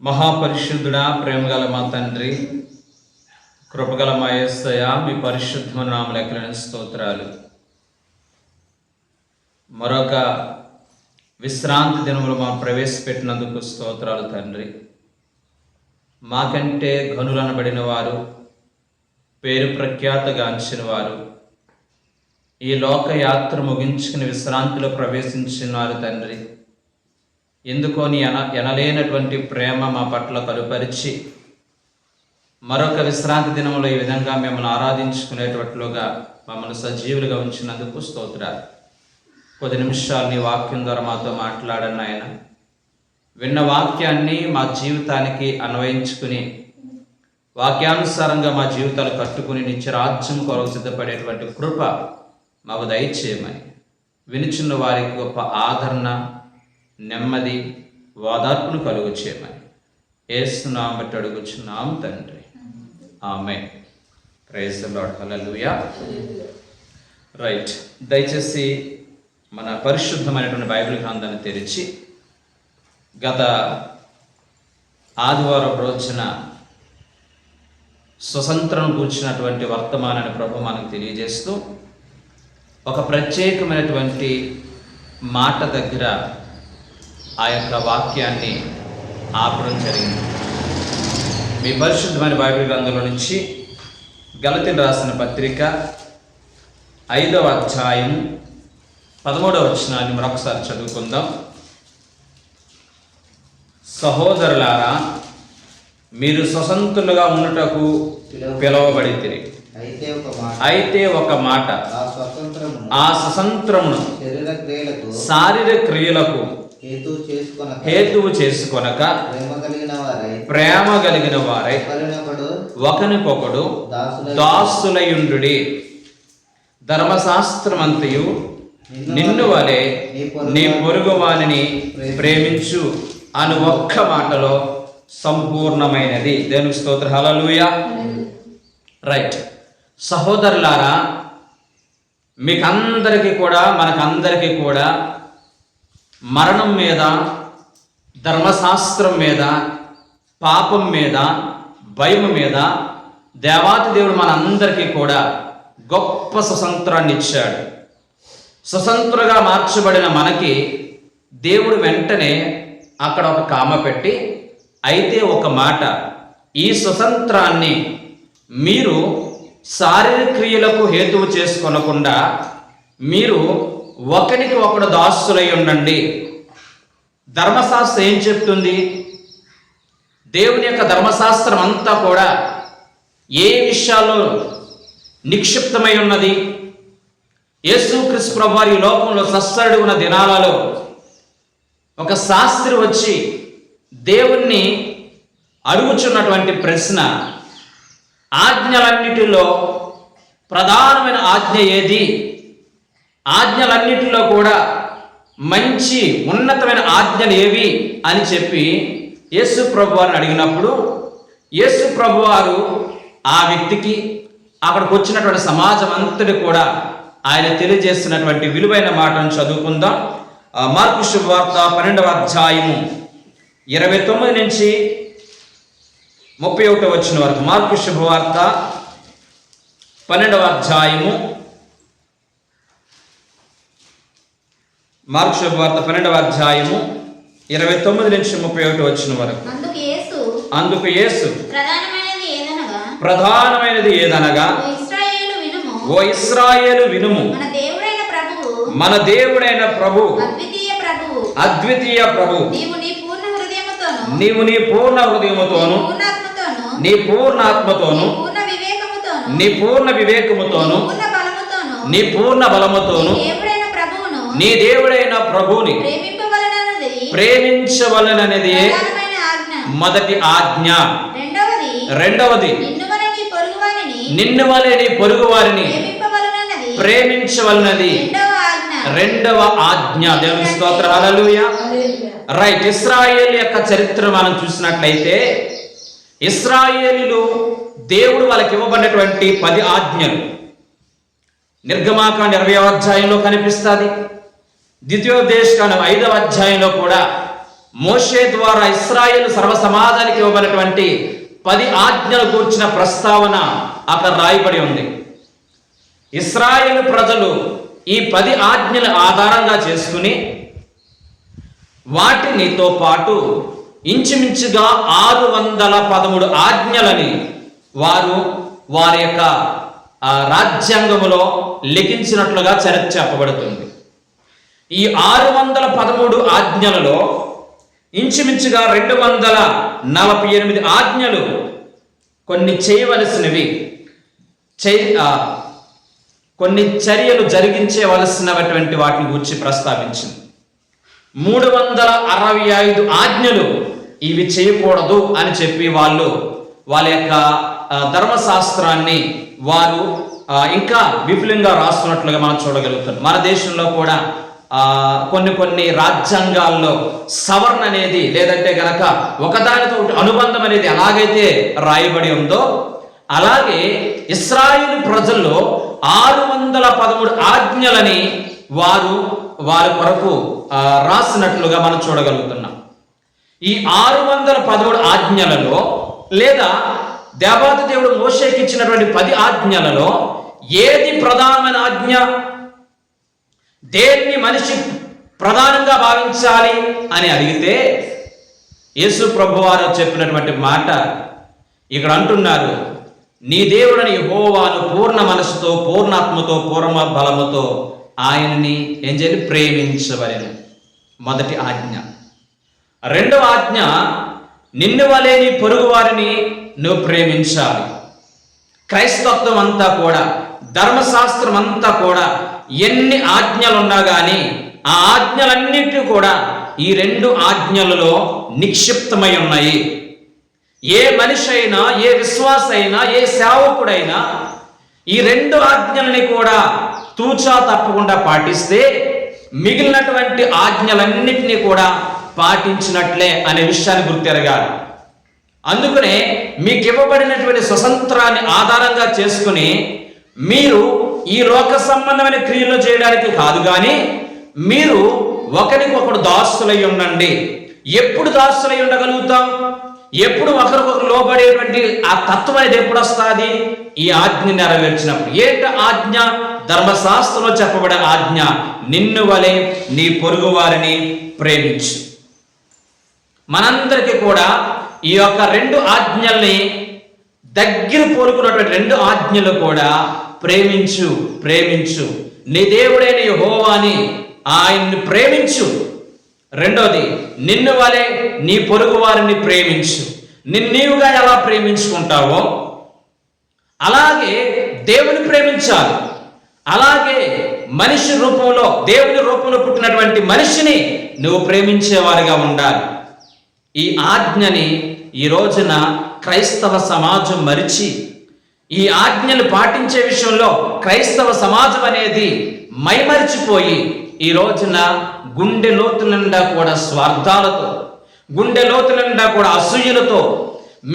మహాపరిశుద్ధుడా, ప్రేమగల మా తండ్రి, కృపగల మా యేసయ్య, మీ పరిశుద్ధమైన నామములకు స్తోత్రాలు. మరొక విశ్రాంతి దినములు మా ప్రవేశపెట్టినందుకు స్తోత్రాలు తండ్రి. మాకంటే ఘనులనబడిన వారు, పేరు ప్రఖ్యాతగాంచిన వారు ఈ లోక యాత్ర ముగించుకుని విశ్రాంతిలో ప్రవేశించినారు తండ్రి. ఎందుకో నీ ఎనలేనటువంటి ప్రేమ మా పట్ల కలుపరిచి మరొక విశ్రాంతి దినంలో ఈ విధంగా మిమ్మల్ని ఆరాధించుకునేటట్లుగా మమ్మల్ని సజీవులుగా ఉంచినందుకు స్తోత్రాలు. కొద్ది నిమిషాలు నీ వాక్యం ద్వారా మాతో మాట్లాడండి ఆయన. విన్న వాక్యాన్ని మా జీవితానికి అన్వయించుకుని వాక్యానుసారంగా మా జీవితాలు కట్టుకుని నిత్యరాజ్యం కొరకు సిద్ధపడేటువంటి కృప మాకు దయచేయమని, వినుచున్న వారికి గొప్ప ఆదరణ, నెమ్మది, ఓదార్పును కలుగు చేయమని యేసు నామమున బట్టి అడుగుచున్నాము తండ్రి, amen. Praise the Lord, hallelujah. Right, దయచేసి మన పరిశుద్ధమైనటువంటి బైబిల్ గ్రంథాన్ని తెరిచి గత ఆదివారం రోజున స్వతంత్రం కూర్చున్నటువంటి వర్తమానాన్ని ప్రభు మనకు తెలియజేస్తూ ఒక ప్రత్యేకమైనటువంటి మాట దగ్గర ఆ యొక్క వాక్యాన్ని ఆపడం జరిగింది. మీ పరిశుద్ధమైన బైబిల్ గ్రంథంలో నుంచి గలతీయులకు రాసిన పత్రిక 5వ అధ్యాయం 13వ వచనాన్ని మరొకసారి చదువుకుందాం. సహోదరులారా, మీరు స్వతంత్రులుగా ఉండుటకు పిలువబడితిరి. అయితే ఒక మాట, ఆ స్వతంత్రమును శారీరక క్రియలకు హేతువు చేసుకొనక ప్రేమ కలిగిన వారై ఒకనికొకడు దాసులయుండుడి. ధర్మశాస్త్రమంతయు నిన్ను వలె నీ పొరుగు వానిని ప్రేమించు అను ఒక్క మాటలో సంపూర్ణమైనది. దేవునికి స్తోత్రం, హల్లెలూయా. రైట్, సహోదరులారా, మీకందరికీ కూడా మనకందరికీ కూడా మరణం మీద, ధర్మశాస్త్రం మీద, పాపం మీద, భయం మీద దేవాతి దేవుడు మనందరికీ కూడా గొప్ప స్వతంత్రాన్ని ఇచ్చాడు. స్వతంత్రంగా మార్చబడిన మనకి దేవుడు వెంటనే అక్కడ ఒక కామ పెట్టి, అయితే ఒక మాట, ఈ స్వతంత్రాన్ని మీరు శారీరక క్రియలకు హేతువు చేసుకొనకుండా మీరు ఒకరికి ఒకడు దాసులై ఉండండి. ధర్మశాస్త్రం ఏం చెప్తుంది? దేవుని యొక్క ధర్మశాస్త్రం అంతా కూడా ఏ విషయాల్లో నిక్షిప్తమై ఉన్నది? యేసుక్రీస్తు ప్రభువారు ఈ లోకంలో సస్తరుడు ఉన్న దినాలలో ఒక శాస్త్రి వచ్చి దేవుణ్ణి అడుగుచున్నటువంటి ప్రశ్న, ఆజ్ఞలన్నిటిలో ప్రధానమైన ఆజ్ఞ ఏది? ఆజ్ఞలన్నిటిలో కూడా మంచి ఉన్నతమైన ఆజ్ఞలు ఏవి అని చెప్పి యేసు ప్రభువారిని అడిగినప్పుడు యేసు ప్రభువారు ఆ వ్యక్తికి, అక్కడికి వచ్చినటువంటి సమాజం అంతటి కూడా ఆయన తెలియజేస్తున్నటువంటి విలువైన మాటను చదువుకుందాం. మార్కు శుభవార్త 12వ అధ్యాయము 29 నుంచి 31 వచనం వరకు. మార్కు శుభవార్త 12వ అధ్యాయము, మార్కు శుభవార్త 12వ అధ్యాయము 29 నుంచి 31 వచనం వరకు. అందుకు యేసు ప్రధానమైనది ఏదనగా, ఓ ఇశ్రాయేలు వినుము, మన దేవుడైన ప్రభు అద్వితీయ ప్రభు, నీవు నీ పూర్ణ హృదయముతోను, నీ పూర్ణ ఆత్మతోను, నీ పూర్ణ వివేకముతోను, నీ పూర్ణ బలముతోను నీ దేవుడైన ప్రభువుని ప్రేమించవలననేది మొదటి ఆజ్ఞ. రెండవది, నిన్ను వలె నీ పొరుగు వారిని ప్రేమించవలనది రెండవ ఆజ్ఞ. దేవుని స్తోత్రం, హల్లెలూయా. రైట్, ఇశ్రాయేలు యొక్క చరిత్ర మనం చూసినట్లయితే ఇశ్రాయేలీలు దేవుడు వాళ్ళకి ఇవ్వబడినటువంటి 10 ఆజ్ఞలు నిర్గమాకాండ 20వ అధ్యాయంలో కనిపిస్తుంది. ద్వితీయోపదేశకాండం 5వ అధ్యాయంలో కూడా మోషే ద్వారా ఇశ్రాయేలు సర్వ సమాజానికి ఇవ్వబడినటువంటి 10 ఆజ్ఞలు గూర్చిన ప్రస్తావన అక్కడ రాయబడి ఉంది. ఇశ్రాయేలు ప్రజలు ఈ 10 ఆజ్ఞల ఆధారంగా చేసుకుని వాటినితో పాటు ఇంచుమించుగా 613 ఆజ్ఞలని వారి యొక్క రాజ్యాంగములో లిఖించినట్లుగా చరిత్ర చెప్పబడుతుంది. ఈ 613 ఆజ్ఞలలో ఇంచుమించుగా 248 ఆజ్ఞలు కొన్ని చేయవలసినవి, కొన్ని చర్యలు జరిగించవలసినటువంటి వాటిని గురించి ప్రస్తావించింది. 365 ఆజ్ఞలు ఇవి చేయకూడదు అని చెప్పి వాళ్ళ యొక్క ధర్మశాస్త్రాన్ని వారు ఇంకా విపులంగా రాస్తున్నట్లుగా మనం చూడగలుగుతాం. మన దేశంలో కూడా కొన్ని రాజ్యాంగాల్లో సవరణ అనేది, లేదంటే గనక ఒకదానితో అనుబంధం అనేది ఎలాగైతే రాయబడి ఉందో, అలాగే ఇశ్రాయేలు ప్రజల్లో 613 ఆజ్ఞలని వారి కొరకు రాసినట్లుగా మనం చూడగలుగుతున్నాం. ఈ 613 ఆజ్ఞలలో లేదా దేవాది దేవుడు మోషేకి ఇచ్చినటువంటి 10 ఆజ్ఞలలో ఏది ప్రధానమైన ఆజ్ఞ, దేన్ని మనిషి ప్రధానంగా భావించాలి అని అడిగితే యేసు ప్రభువారు చెప్పినటువంటి మాట ఇక్కడ అంటున్నారు, నీ దేవుడని యెహోవాను పూర్ణ మనసుతో, పూర్ణాత్మతో, పూర్ణ బలముతో ఆయనని ఏం చేయాలి? ప్రేమించవలెను. మొదటి ఆజ్ఞ. రెండవ ఆజ్ఞ, నిన్ను వలె నీ పొరుగు వారిని నువ్వు ప్రేమించాలి. క్రైస్తత్వం అంతా కూడా, ధర్మశాస్త్రం అంతా కూడా ఎన్ని ఆజ్ఞలు ఉన్నా కానీ ఆ ఆజ్ఞలన్నిటి కూడా ఈ 2 ఆజ్ఞలలో నిక్షిప్తమై ఉన్నాయి. ఏ మనిషి అయినా, ఏ విశ్వాస అయినా, ఏ సేవకుడైనా ఈ 2 ఆజ్ఞల్ని కూడా తూచా తప్పకుండా పాటిస్తే మిగిలినటువంటి ఆజ్ఞలన్నింటినీ కూడా పాటించినట్లే అనే విషయాన్ని గుర్తెరగాలి. అందుకనే మీకు ఇవ్వబడినటువంటి స్వతంత్రాన్ని ఆధారంగా చేసుకుని మీరు ఈ లోక సంబంధమైన క్రియలు చేయడానికి కాదు, కానీ మీరు ఒకరికొకరు దాసులై ఉండండి. ఎప్పుడు దాసులై ఉండగలుగుతాం? ఎప్పుడు ఒకరికొకరు లోబడేటువంటి ఆ తత్వం అనేది ఎప్పుడు వస్తుంది? ఈ ఆజ్ఞ నెరవేర్చినప్పుడు. ఏంట ఆజ్ఞ? ధర్మశాస్త్రంలో చెప్పబడే ఆజ్ఞ, నిన్ను వలె నీ పొరుగు వారిని ప్రేమించు. మనందరికీ కూడా ఈ యొక్క 2 ఆజ్ఞల్ని దగ్గర పోలుకున్నటువంటి 2 ఆజ్ఞలు కూడా ప్రేమించు, ప్రేమించు, నీ దేవుడైన యెహోవాని ఆయన్ని ప్రేమించు. రెండోది, నిన్ను వలె నీ పొరుగు వారిని ప్రేమించు. నీవుగా ఎలా ప్రేమించుకుంటావో అలాగే దేవుని ప్రేమించాలి. అలాగే మనిషి రూపంలో, దేవుని రూపంలో పుట్టినటువంటి మనిషిని నువ్వు ప్రేమించేవారిగా ఉండాలి. ఈ ఆజ్ఞని ఈ రోజున క్రైస్తవ సమాజం మరిచి, ఈ ఆజ్ఞలు పాటించే విషయంలో క్రైస్తవ సమాజం అనేది మైమరిచిపోయి ఈ రోజున గుండె లోతుల నిండా కూడా స్వార్థాలతో, గుండె లోతుల నిండా కూడా అసూయలతో,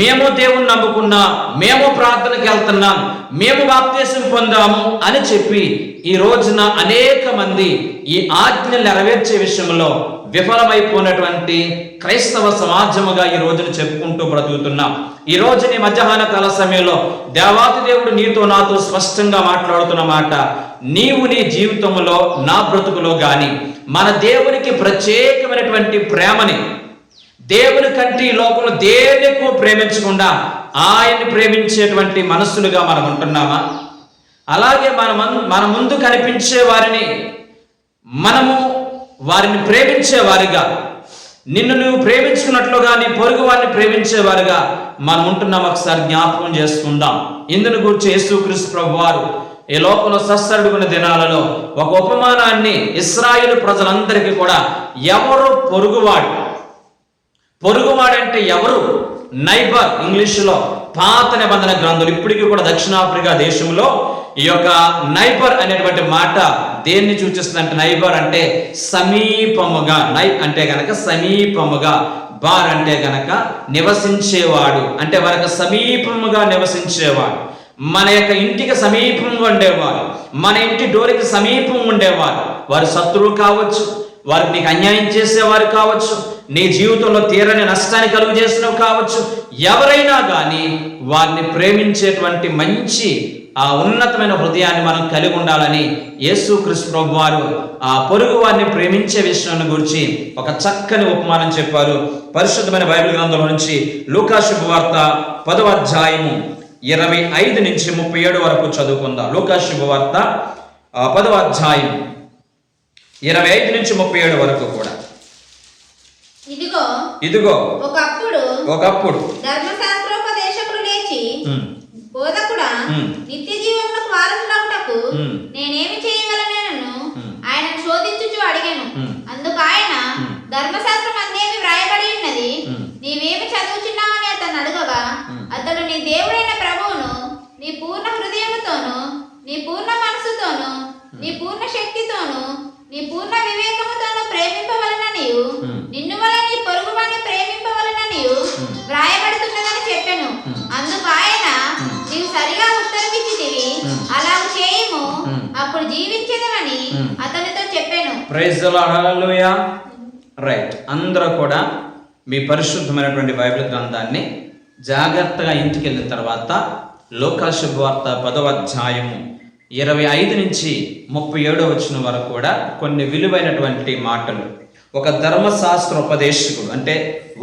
మేము దేవుణ్ణి నమ్ముకున్నాం, మేము ప్రార్థనకి వెళ్తున్నాం, మేము బాప్తీసం పొందాము అని చెప్పి ఈ రోజున అనేక మంది ఈ ఆజ్ఞలు నెరవేర్చే విషయంలో విఫలమైపోయినటువంటి క్రైస్తవ సమాజముగా ఈ రోజున చెప్పుకుంటూ బ్రతుకుతున్నాం. ఈ రోజు నీ మధ్యాహ్న కాల సమయంలో దేవాది దేవుడు నీతో నాతో స్పష్టంగా మాట్లాడుతున్న మాట, నీవు నీ జీవితంలో, నా బ్రతుకులో గాని మన దేవునికి ప్రత్యేకమైనటువంటి ప్రేమని, దేవుని కంటే ఈ లోకంలో దేన్ని ఎక్కువ ప్రేమించకుండా ఆయన్ని ప్రేమించేటువంటి మనస్సులుగా మనం ఉంటున్నామా? అలాగే మన ముందు కనిపించే వారిని మనము వారిని ప్రేమించేవారిగా, నిన్ను నువ్వు ప్రేమించుకున్నట్లుగా నీ పొరుగు వారిని ప్రేమించేవారుగా మనం ఉంటున్నాం. ఒకసారి జ్ఞాపకం చేసుకుందాం. ఇందును గురించి యేసుక్రీస్తు ప్రభువారు ఈ లోకంలో సస్సడుగున్న దినాలలో ఒక ఉపమానాన్ని ఇశ్రాయేలు ప్రజలందరికీ కూడా, ఎవరు పొరుగువాడంటే ఎవరు? నైబర్. ఇంగ్లీషులో పాత నిబంధన గ్రంథులు ఇప్పటికీ కూడా దక్షిణాఫ్రికా దేశంలో ఈ యొక్క నైబర్ అనేటువంటి మాట దేన్ని సూచిస్తుందంటే, నైబర్ అంటే సమీపముగా, నై అంటే గనక సమీపముగా, బార్ అంటే గనక నివసించేవాడు, అంటే వారికి సమీపముగా నివసించేవాడు, మన యొక్క ఇంటికి సమీపంగా ఉండేవారు, మన ఇంటి డోరికి సమీపం ఉండేవారు. వారు శత్రువు కావచ్చు, వారికి నీకు అన్యాయం చేసేవారు కావచ్చు, నీ జీవితంలో తీరని నష్టాన్ని కలుగు చేసినవి కావచ్చు, ఎవరైనా కానీ వారిని ప్రేమించేటువంటి మంచి ఆ ఉన్నతమైన హృదయాన్ని మనం కలిగి ఉండాలని యేసుక్రీస్తు ప్రభువు వారు ఆ పొరుగు వారిని ప్రేమించే విషయాన్ని గురించి ఒక చక్కని ఉపమానం చెప్పారు. పరిశుద్ధమైన బైబిల్ గ్రంథంలో నుంచి లూకా శుభవార్త 10వ అధ్యాయము 25 నుంచి 37 వరకు చదువుకుందాం. లూకా శుభవార్త 10వ అధ్యాయం 25 నుంచి 37 వరకు కూడా. ఇదిగో ఒకప్పుడు ధర్మశాస్త్రోపదేశకుడు లేచి, బోధకుడా, నిత్య జీవమునకు వారసులగుటకు నేనేమి చేయగలనేనను ఆయనను శోధించుచు అడిగాను. అందుకు ఆయన, ధర్మశాస్త్రం అందేమి వ్రాయబడి ఉన్నది, నీవేమి చదువుచున్నావని అతను అడగగా, అతడు నీ దేవుడైన ప్రభువును నీ పూర్ణ హృదయముతోను, నీ పూర్ణ మనసుతోను, నీ పూర్ణ శక్తితోను, నీ పూర్ణ వివేకముతోను ప్రేమింపవలననియు, నిన్ను వల్ల నీ పొరుగువాన్ని ప్రేమింపవలననియు వ్రాయబడుతున్నదని చెప్పాను. అందుకు ఆయన, నీవు సరిగా ఉత్తరమిచ్చితివి, అలా చేయము, అప్పుడు జీవించదమని అతనితో చెప్పాను. Praise the Lord, hallelujah. Right, అందరూ కూడా మీ పరిశుద్ధమైనటువంటి బైబిల్ గ్రంథాన్ని జాగ్రత్తగా ఇంటికి వెళ్ళిన తర్వాత లూకా శుభవార్త 10వ అధ్యాయము 25 నుంచి 37 వచ్చిన వరకు కూడా కొన్ని విలువైనటువంటి మాటలు ఒక ధర్మశాస్త్ర ఉపదేశకుడు, అంటే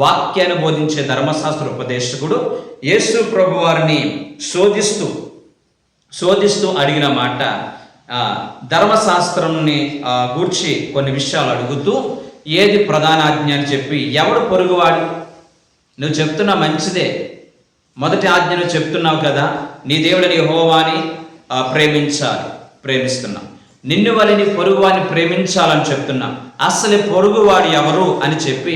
వాక్యాన్ని బోధించే ధర్మశాస్త్ర ఉపదేశకుడు యేసు ప్రభు వారిని శోధిస్తూ అడిగిన మాట, ధర్మశాస్త్రంని గూర్చి కొన్ని విషయాలు అడుగుతూ, ఏది ప్రధాన ఆజ్ఞ అని చెప్పి, ఎవడు పొరుగువాడు, నువ్వు చెప్తున్నా మంచిదే, మొదటి ఆజ్ఞను చెప్తున్నావు కదా, నీ దేవుడిని యెహోవాని ప్రేమిస్తున్నావు, నిన్ను వలె నీ పొరుగువాడిని ప్రేమించాలని చెప్తున్నా, అసలు పొరుగువాడు ఎవరు అని చెప్పి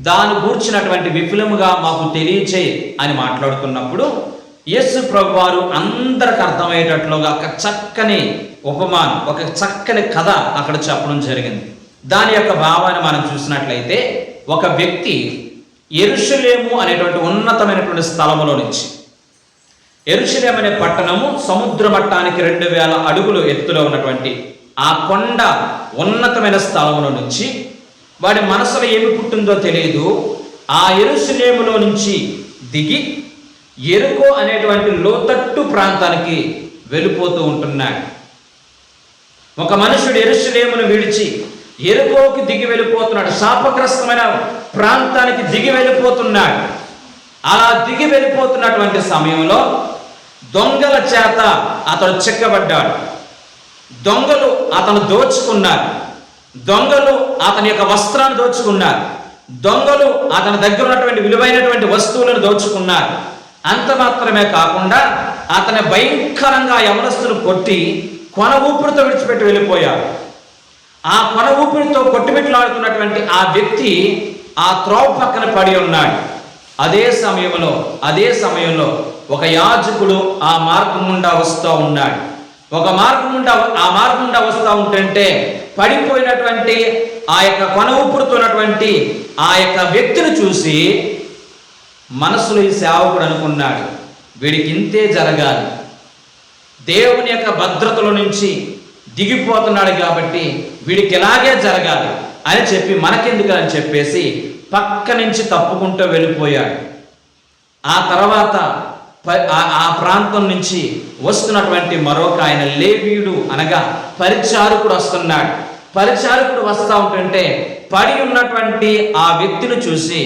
దాని గూర్చినటువంటి విపులముగా మాకు తెలియచేయి అని మాట్లాడుతున్నప్పుడు యేసు ప్రభు వారు అందరికి అర్థమయ్యేటట్లుగా ఒక చక్కని ఉపమానం, ఒక చక్కని కథ అక్కడ చెప్పడం జరిగింది. దాని యొక్క భావాన్ని మనం చూసినట్లయితే, ఒక వ్యక్తి యెరూషలేము అనేటువంటి ఉన్నతమైనటువంటి స్థలములో నుంచి, యెరూషలేము అనే పట్టణము సముద్ర మట్టానికి 2000 అడుగులు ఎత్తులో ఉన్నటువంటి ఆ కొండ ఉన్నతమైన స్థలములో నుంచి వాడి మనసులో ఏమి పుట్టిందో తెలియదు, ఆ యెరూషలేములో నుంచి దిగి యెరికో అనేటువంటి లోతట్టు ప్రాంతానికి వెళ్ళిపోతూ ఉంటున్నాడు. ఒక మనుషుడు యెరూషలేమును విడిచి యెరికోకి దిగి వెళ్ళిపోతున్నాడు, శాపగ్రస్తమైన ప్రాంతానికి దిగి వెళ్ళిపోతున్నాడు. అలా దిగి వెళ్ళిపోతున్నటువంటి సమయంలో దొంగల చేత అతడు చిక్కబడ్డాడు. దొంగలు అతను దోచుకున్నారు, దొంగలు అతని యొక్క వస్త్రాన్ని దోచుకున్నారు, దొంగలు అతని దగ్గర ఉన్నటువంటి విలువైనటువంటి వస్తువులను దోచుకున్నారు. అంత మాత్రమే కాకుండా అతని భయంకరంగా యవనస్తులు కొట్టి కొన ఊపిరితో విడిచిపెట్టి వెళ్ళిపోయారు. ఆ కొన ఊపిరితో కొట్టుమిట్లాడుతున్నటువంటి ఆ వ్యక్తి ఆ త్రోవ పక్కన పడి ఉన్నాడు. అదే సమయంలో ఒక యాజకుడు ఆ మార్గం గుండా వస్తూ ఉన్నాడు. ఆ మార్గం గుండా వస్తూ ఉంటుంటే పడిపోయినటువంటి ఆ యొక్క కొన ఊపిరితో ఉన్నటువంటి ఆ యొక్క వ్యక్తిని చూసి మనసులో ఈ సేవకుడు అనుకున్నాడు, వీడికి ఇంతే జరగాలి, దేవుని యొక్క భద్రతలో నుంచి దిగిపోతున్నాడు కాబట్టి వీడికి ఇలాగే జరగాలి అని చెప్పి మనకెందుకు అని చెప్పేసి పక్క నుంచి తప్పుకుంటూ వెళ్ళిపోయాడు. ఆ తర్వాత ఆ ప్రాంతం నుంచి వస్తున్నటువంటి మరొక ఆయన లేవీయుడు అనగా పరిచారకుడు వస్తున్నాడు. పరిచారకుడు వస్తూ ఉంటుంటే పడి ఉన్నటువంటి ఆ వ్యక్తిని చూసి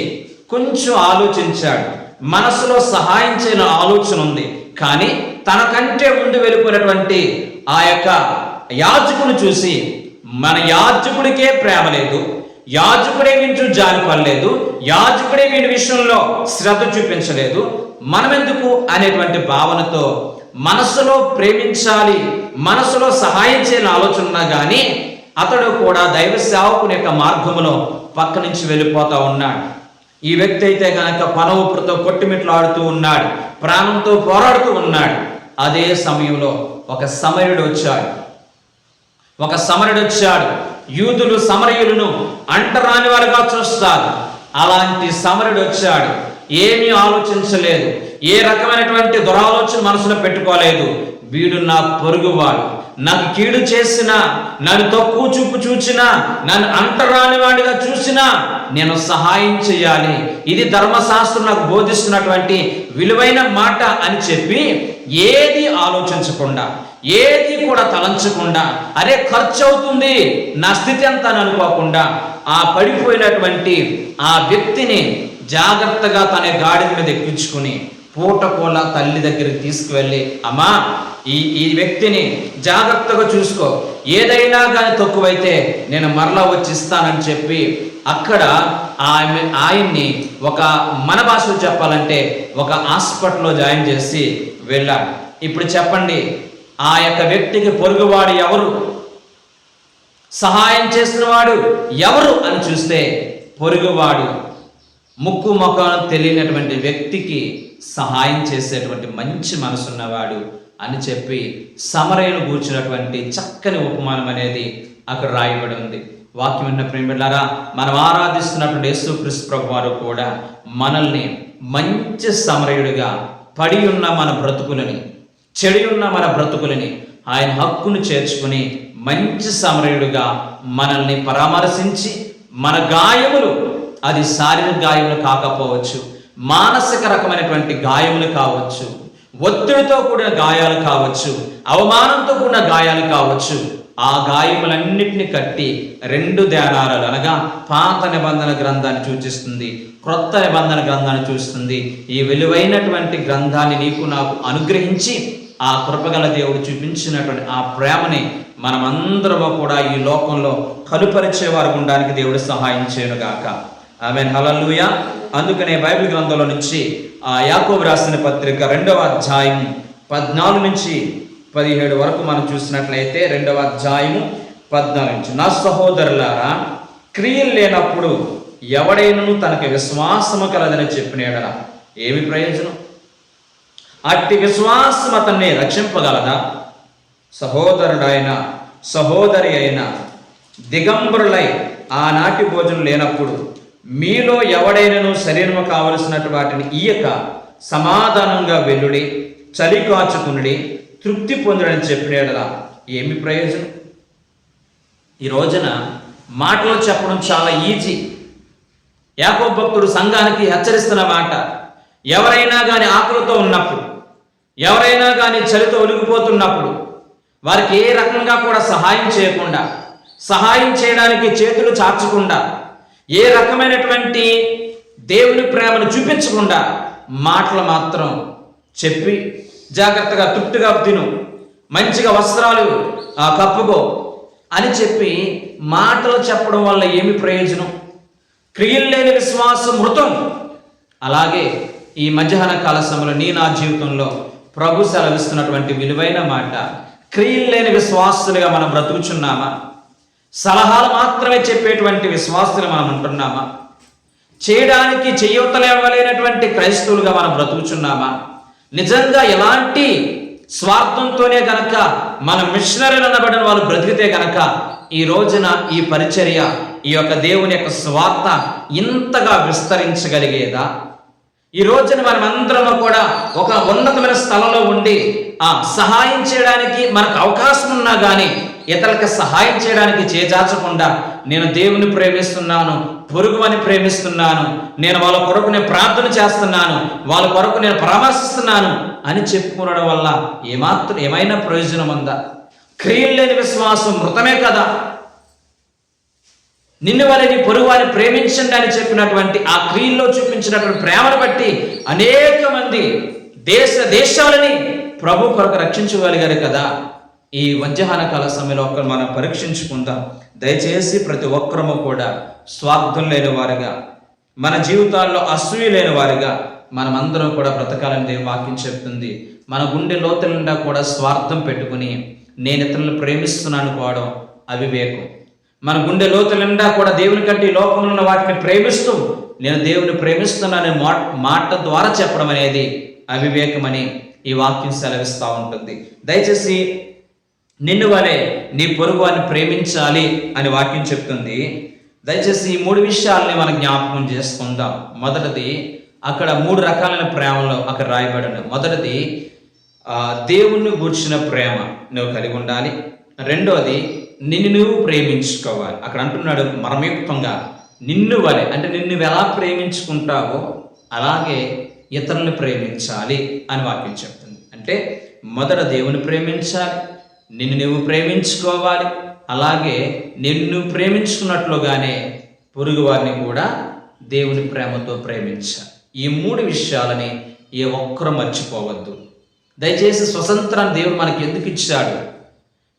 కొంచెం ఆలోచించాడు. మనసులో సహాయం చేయని ఆలోచన ఉంది, కానీ తనకంటే ముందు వెళ్ళిపోయినటువంటి ఆ యొక్క యాజకుని చూసి, మన యాజకుడికే ప్రేమ లేదు, యాజకుడే వీటి జారిపడలేదు, యాజకుడే వీడి విషయంలో శ్రద్ధ చూపించలేదు, మనమెందుకు అనేటువంటి భావనతో మనసులో ప్రేమించాలి, మనసులో సహాయం చేయని ఆలోచన ఉన్నా కానీ అతడు కూడా దైవ సేవకుని యొక్క మార్గంలో పక్క నుంచి వెళ్ళిపోతా ఉన్నాడు. ఈ వ్యక్తి అయితే కనుక కొన ఊపిరితో కొట్టుమిట్లాడుతూ ఉన్నాడు, ప్రాణంతో పోరాడుతూ ఉన్నాడు. అదే సమయంలో ఒక సమరయుడు వచ్చాడు. యూదులు సమరయులను అంటరాని వారుగా చూస్తారు. అలాంటి సమరయుడు వచ్చాడు. ఏమీ ఆలోచించలేదు, ఏ రకమైనటువంటి దురాలోచన మనసులో పెట్టుకోలేదు. వీడు నా పొరుగువాడు, నాకు కీడు చేసినా, నన్ను తక్కువ చూపు చూచినా, నన్ను అంటరాని వాడిగా చూసినా నేను సహాయం చేయాలి. ఇది ధర్మశాస్త్రం నాకు బోధిస్తున్నటువంటి విలువైన మాట అని చెప్పి ఏది ఆలోచించకుండా, ఏది కూడా తలంచకుండా, అరే ఖర్చు అవుతుంది నా స్థితి అంతా అనుకోకుండా ఆ పడిపోయినటువంటి ఆ వ్యక్తిని జాగ్రత్తగా తన గాడిద మీద ఎక్కించుకుని పూటకోల తల్లి దగ్గరికి తీసుకువెళ్ళి, అమ్మా ఈ వ్యక్తిని జాగ్రత్తగా చూసుకో, ఏదైనా కానీ తక్కువైతే నేను మరలా వచ్చి ఇస్తానని చెప్పి అక్కడ ఆయన్ని ఒక మన భాషలో చెప్పాలంటే ఒక హాస్పిటల్లో జాయిన్ చేసి వెళ్ళాడు. ఇప్పుడు చెప్పండి, ఆ యొక్క వ్యక్తికి పొరుగువాడు ఎవరు, సహాయం చేస్తున్నవాడు ఎవరు అని చూస్తే పొరుగువాడు ముక్కు ముఖం తెలియనటువంటి వ్యక్తికి సహాయం చేసేటువంటి మంచి మనసున్నవాడు అని చెప్పి సమరయను కూర్చున్నటువంటి చక్కని ఉపమానం అనేది అక్కడ రాయబడి ఉంది. వాక్యం విన్న ప్రేమిలారా, మనం ఆరాధిస్తున్నటువంటి యేసుక్రీస్తు ప్రభువారు కూడా మనల్ని మంచి సమరయుడిగా పడి ఉన్న మన బ్రతుకులని, చెడి ఉన్న మన బ్రతుకులని ఆయన హక్కును చేర్చుకుని మంచి సమరయుడిగా మనల్ని పరామర్శించి మన గాయములు, అది శారీరక గాయములు కాకపోవచ్చు, మానసిక రకమైనటువంటి గాయములు కావచ్చు, ఒత్తిడితో కూడిన గాయాలు కావచ్చు, అవమానంతో కూడిన గాయాలు కావచ్చు, ఆ గాయములన్నిటిని కట్టి 2 ధ్యానాలు అనగా పాత నిబంధన గ్రంథాన్ని సూచిస్తుంది, క్రొత్త నిబంధన గ్రంథాన్ని చూస్తుంది. ఈ విలువైనటువంటి గ్రంథాన్ని నీకు నాకు అనుగ్రహించి ఆ కృపగల దేవుడు చూపించినటువంటి ఆ ప్రేమని మనమందరము కూడా ఈ లోకంలో కలుపరిచే వారు ఉండడానికి దేవుడు సహాయం చేయనుగాక. ఆమేన్, హల్లెలూయా. అందుకనే బైబిల్ గ్రంథంలో నుంచి ఆ యాకోబు రాసిన పత్రిక 2వ అధ్యాయం 14 నుంచి 17 వరకు మనం చూసినట్లయితే 2వ అధ్యాయము 14 నుంచి, నా సహోదరులారా, క్రియలు లేనప్పుడు ఎవడైనను తనకి విశ్వాసము కలదని చెప్పిన యెడల ఏమి ప్రయోజనం? అట్టి విశ్వాసం అతన్ని రక్షింపగలదా? సహోదరుడైన సహోదరి అయిన దిగంబరులై ఆనాటి భోజనం లేనప్పుడు మీలో ఎవడైనను శరీరము కావలసినట్టు వాటిని ఇయ్యక సమాధానంగా వెల్లుడి, చలి కాచుకునుడి, తృప్తి పొందుడని చెప్పిన యెడల ఏమి ప్రయోజనం? ఈ రోజున మాటలు చెప్పడం చాలా ఈజీ. యాకోబు భక్తుడు సంఘానికి హెచ్చరిస్తున్న మాట, ఎవరైనా కానీ ఆకలితో ఉన్నప్పుడు, ఎవరైనా కానీ చలితో ఒలిగిపోతున్నప్పుడు వారికి ఏ రకంగా కూడా సహాయం చేయకుండా, సహాయం చేయడానికి చేతులు చాచకుండా, ఏ రకమైనటువంటి దేవుని ప్రేమను చూపించకుండా మాటలు మాత్రం చెప్పి జాగ్రత్తగా తృప్తిగా తిను, మంచిగా వస్త్రాలు కప్పుకో అని చెప్పి మాటలు చెప్పడం వల్ల ఏమి ప్రయోజనం? క్రియలు లేని విశ్వాసం మృతం. అలాగే ఈ మధ్యాహ్న కాల సమయంలో నా జీవితంలో ప్రభు సెలవిస్తున్నటువంటి విలువైన మాట, క్రియలు లేని విశ్వాసులుగా మనం బ్రతుకుచున్నామా? సలహాలు మాత్రమే చెప్పేటువంటి విశ్వాసులు మనం ఉంటున్నామా? చేయడానికి చేయవతలేవలేనటువంటి క్రైస్తవులుగా మనం బ్రతుకుచున్నామా? నిజంగా ఎలాంటి స్వార్థంతోనే గనక మన మిషనరీలు అనబడిన వాళ్ళు బ్రతికితే గనక ఈ రోజున ఈ పరిచర్య, ఈ యొక్క దేవుని యొక్క స్వార్థ ఇంతగా విస్తరించగలిగేదా? ఈ రోజున మనం అందరము కూడా ఒక ఉన్నతమైన స్థలంలో ఉండి సహాయం చేయడానికి మనకు అవకాశం ఉన్నా కానీ ఇతరులకు సహాయం చేయడానికి చేజార్చకుండా, నేను దేవుని ప్రేమిస్తున్నాను, పొరుగుని ప్రేమిస్తున్నాను, నేను వాళ్ళ కొరకు నేను ప్రార్థన చేస్తున్నాను, వాళ్ళ కొరకు నేను పరామర్శిస్తున్నాను అని చెప్పుకోవడం వల్ల ఏమైనా ప్రయోజనం ఉందా? క్రియలు లేని విశ్వాసం మృతమే కదా. నిన్ను వల్ల నీ పొరుగువారిని ప్రేమించండి అని చెప్పినటువంటి ఆ క్రియల్లో చూపించినటువంటి ప్రేమను బట్టి అనేక మంది దేశాలని ప్రభు కొరకు రక్షించగలిగారు కదా. ఈ మధ్యాహ్న కాల సమయంలో ఒక్కరు మనం పరీక్షించుకుందాం. దయచేసి ప్రతి ఒక్కరము కూడా స్వార్థం లేని వారుగా, మన జీవితాల్లో అసూయ లేని వారుగా మనమందరం కూడా బ్రతకాలని దేవుని వాక్యం చెప్తుంది. మన గుండె లోతుల నిండా కూడా స్వార్థం పెట్టుకుని నేను ఇతరులను ప్రేమిస్తున్నాను అనుకోవడం అవివేకం. మన గుండె లోతుల నిండా కూడా దేవుని కంటే ఈ లోకంలో ఉన్న వాటిని ప్రేమిస్తూ నేను దేవుని ప్రేమిస్తున్నాననే మాట ద్వారా చెప్పడం అనేది అవివేకమని ఈ వాక్యం సెలవిస్తూ ఉంటుంది. దయచేసి నిన్ను వలె నీ పొరుగువారిని ప్రేమించాలి అని వాక్యం చెప్తుంది. దయచేసి ఈ 3 విషయాలని మనం జ్ఞాపకం చేసుకుందాం. మొదటిది, అక్కడ 3 రకాలైన ప్రేమలో అక్కడ రాయబడి. మొదటిది, దేవుణ్ణి గూర్చిన ప్రేమ నువ్వు కలిగి ఉండాలి. రెండోది నిన్ను నువ్వు ప్రేమించుకోవాలి. అక్కడ అంటున్నాడు మర్మయుక్తంగా నిన్ను వలె, అంటే నిన్ను ఎలా ప్రేమించుకుంటావో అలాగే ఇతరులను ప్రేమించాలి అని వాక్యం చెప్తుంది. అంటే మొదట దేవుని ప్రేమించాలి, నిన్ను నువ్వు ప్రేమించుకోవాలి, అలాగే నిన్ను ప్రేమించుకున్నట్లుగానే పొరుగు వారిని కూడా దేవుని ప్రేమతో ప్రేమించాలి. ఈ 3 విషయాలని ఏ ఒక్కరూ మర్చిపోవద్దు. దయచేసి స్వతంత్రాన్ని దేవుడు మనకి ఎందుకు ఇచ్చాడు?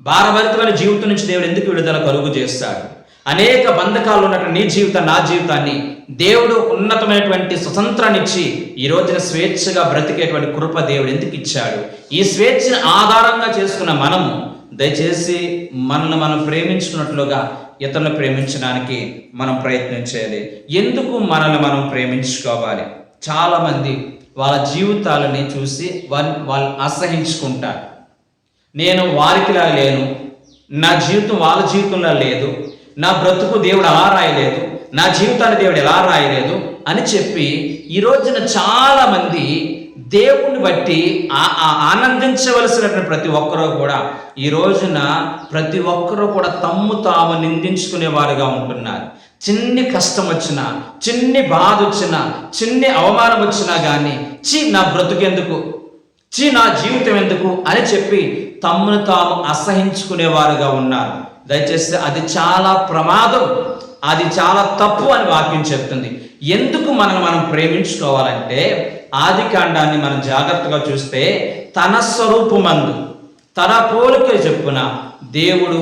భారభరితమైన జీవితం నుంచి దేవుడు ఎందుకు విడుదల కలుగు చేస్తాడు? అనేక బంధకాలు ఉన్నటువంటి నీ జీవితాన్ని, నా జీవితాన్ని దేవుడు ఉన్నతమైనటువంటి స్వతంత్రాన్ని ఇచ్చి ఈ రోజున స్వేచ్ఛగా బ్రతికేటువంటి కృప దేవుడు ఎందుకు ఇచ్చాడు? ఈ స్వేచ్ఛను ఆధారంగా చేసుకున్న మనము దయచేసి మనల్ని మనం ప్రేమించుకున్నట్లుగా ఇతరులను ప్రేమించడానికి మనం ప్రయత్నం చేయాలి. ఎందుకు మనల్ని మనం ప్రేమించుకోవాలి? చాలామంది వాళ్ళ జీవితాలని చూసి వాళ్ళు అసహించుకుంటారు. నేను వారికిలా లేను, నా జీవితం వాళ్ళ జీవితంలో లేదు, నా బ్రతుకు దేవుడు అలా రాయలేదు, నా జీవితాన్ని దేవుడు ఎలా రాయలేదు అని చెప్పి ఈ రోజున చాలామంది దేవుణ్ణి బట్టి ఆనందించవలసినటువంటి ప్రతి ఒక్కరూ కూడా ఈ రోజున ప్రతి ఒక్కరూ కూడా తమ్ము తాము నిందించుకునే వారుగా ఉంటున్నారు. చిన్ని కష్టం వచ్చినా, చిన్ని బాధ వచ్చినా, చిన్ని అవమానం వచ్చినా కానీ నా బ్రతుకెందుకు, నా జీవితం ఎందుకు అని చెప్పి తమ్మును తాము అసహించుకునేవారుగా ఉన్నారు. దయచేసి అది చాలా ప్రమాదం, అది చాలా తప్పు అని వాక్యం చెప్తుంది. ఎందుకు మనం ప్రేమించుకోవాలంటే ఆదికాండాన్ని మనం జాగ్రత్తగా చూస్తే తన స్వరూపమందు తన పోలిక చెప్పున దేవుడు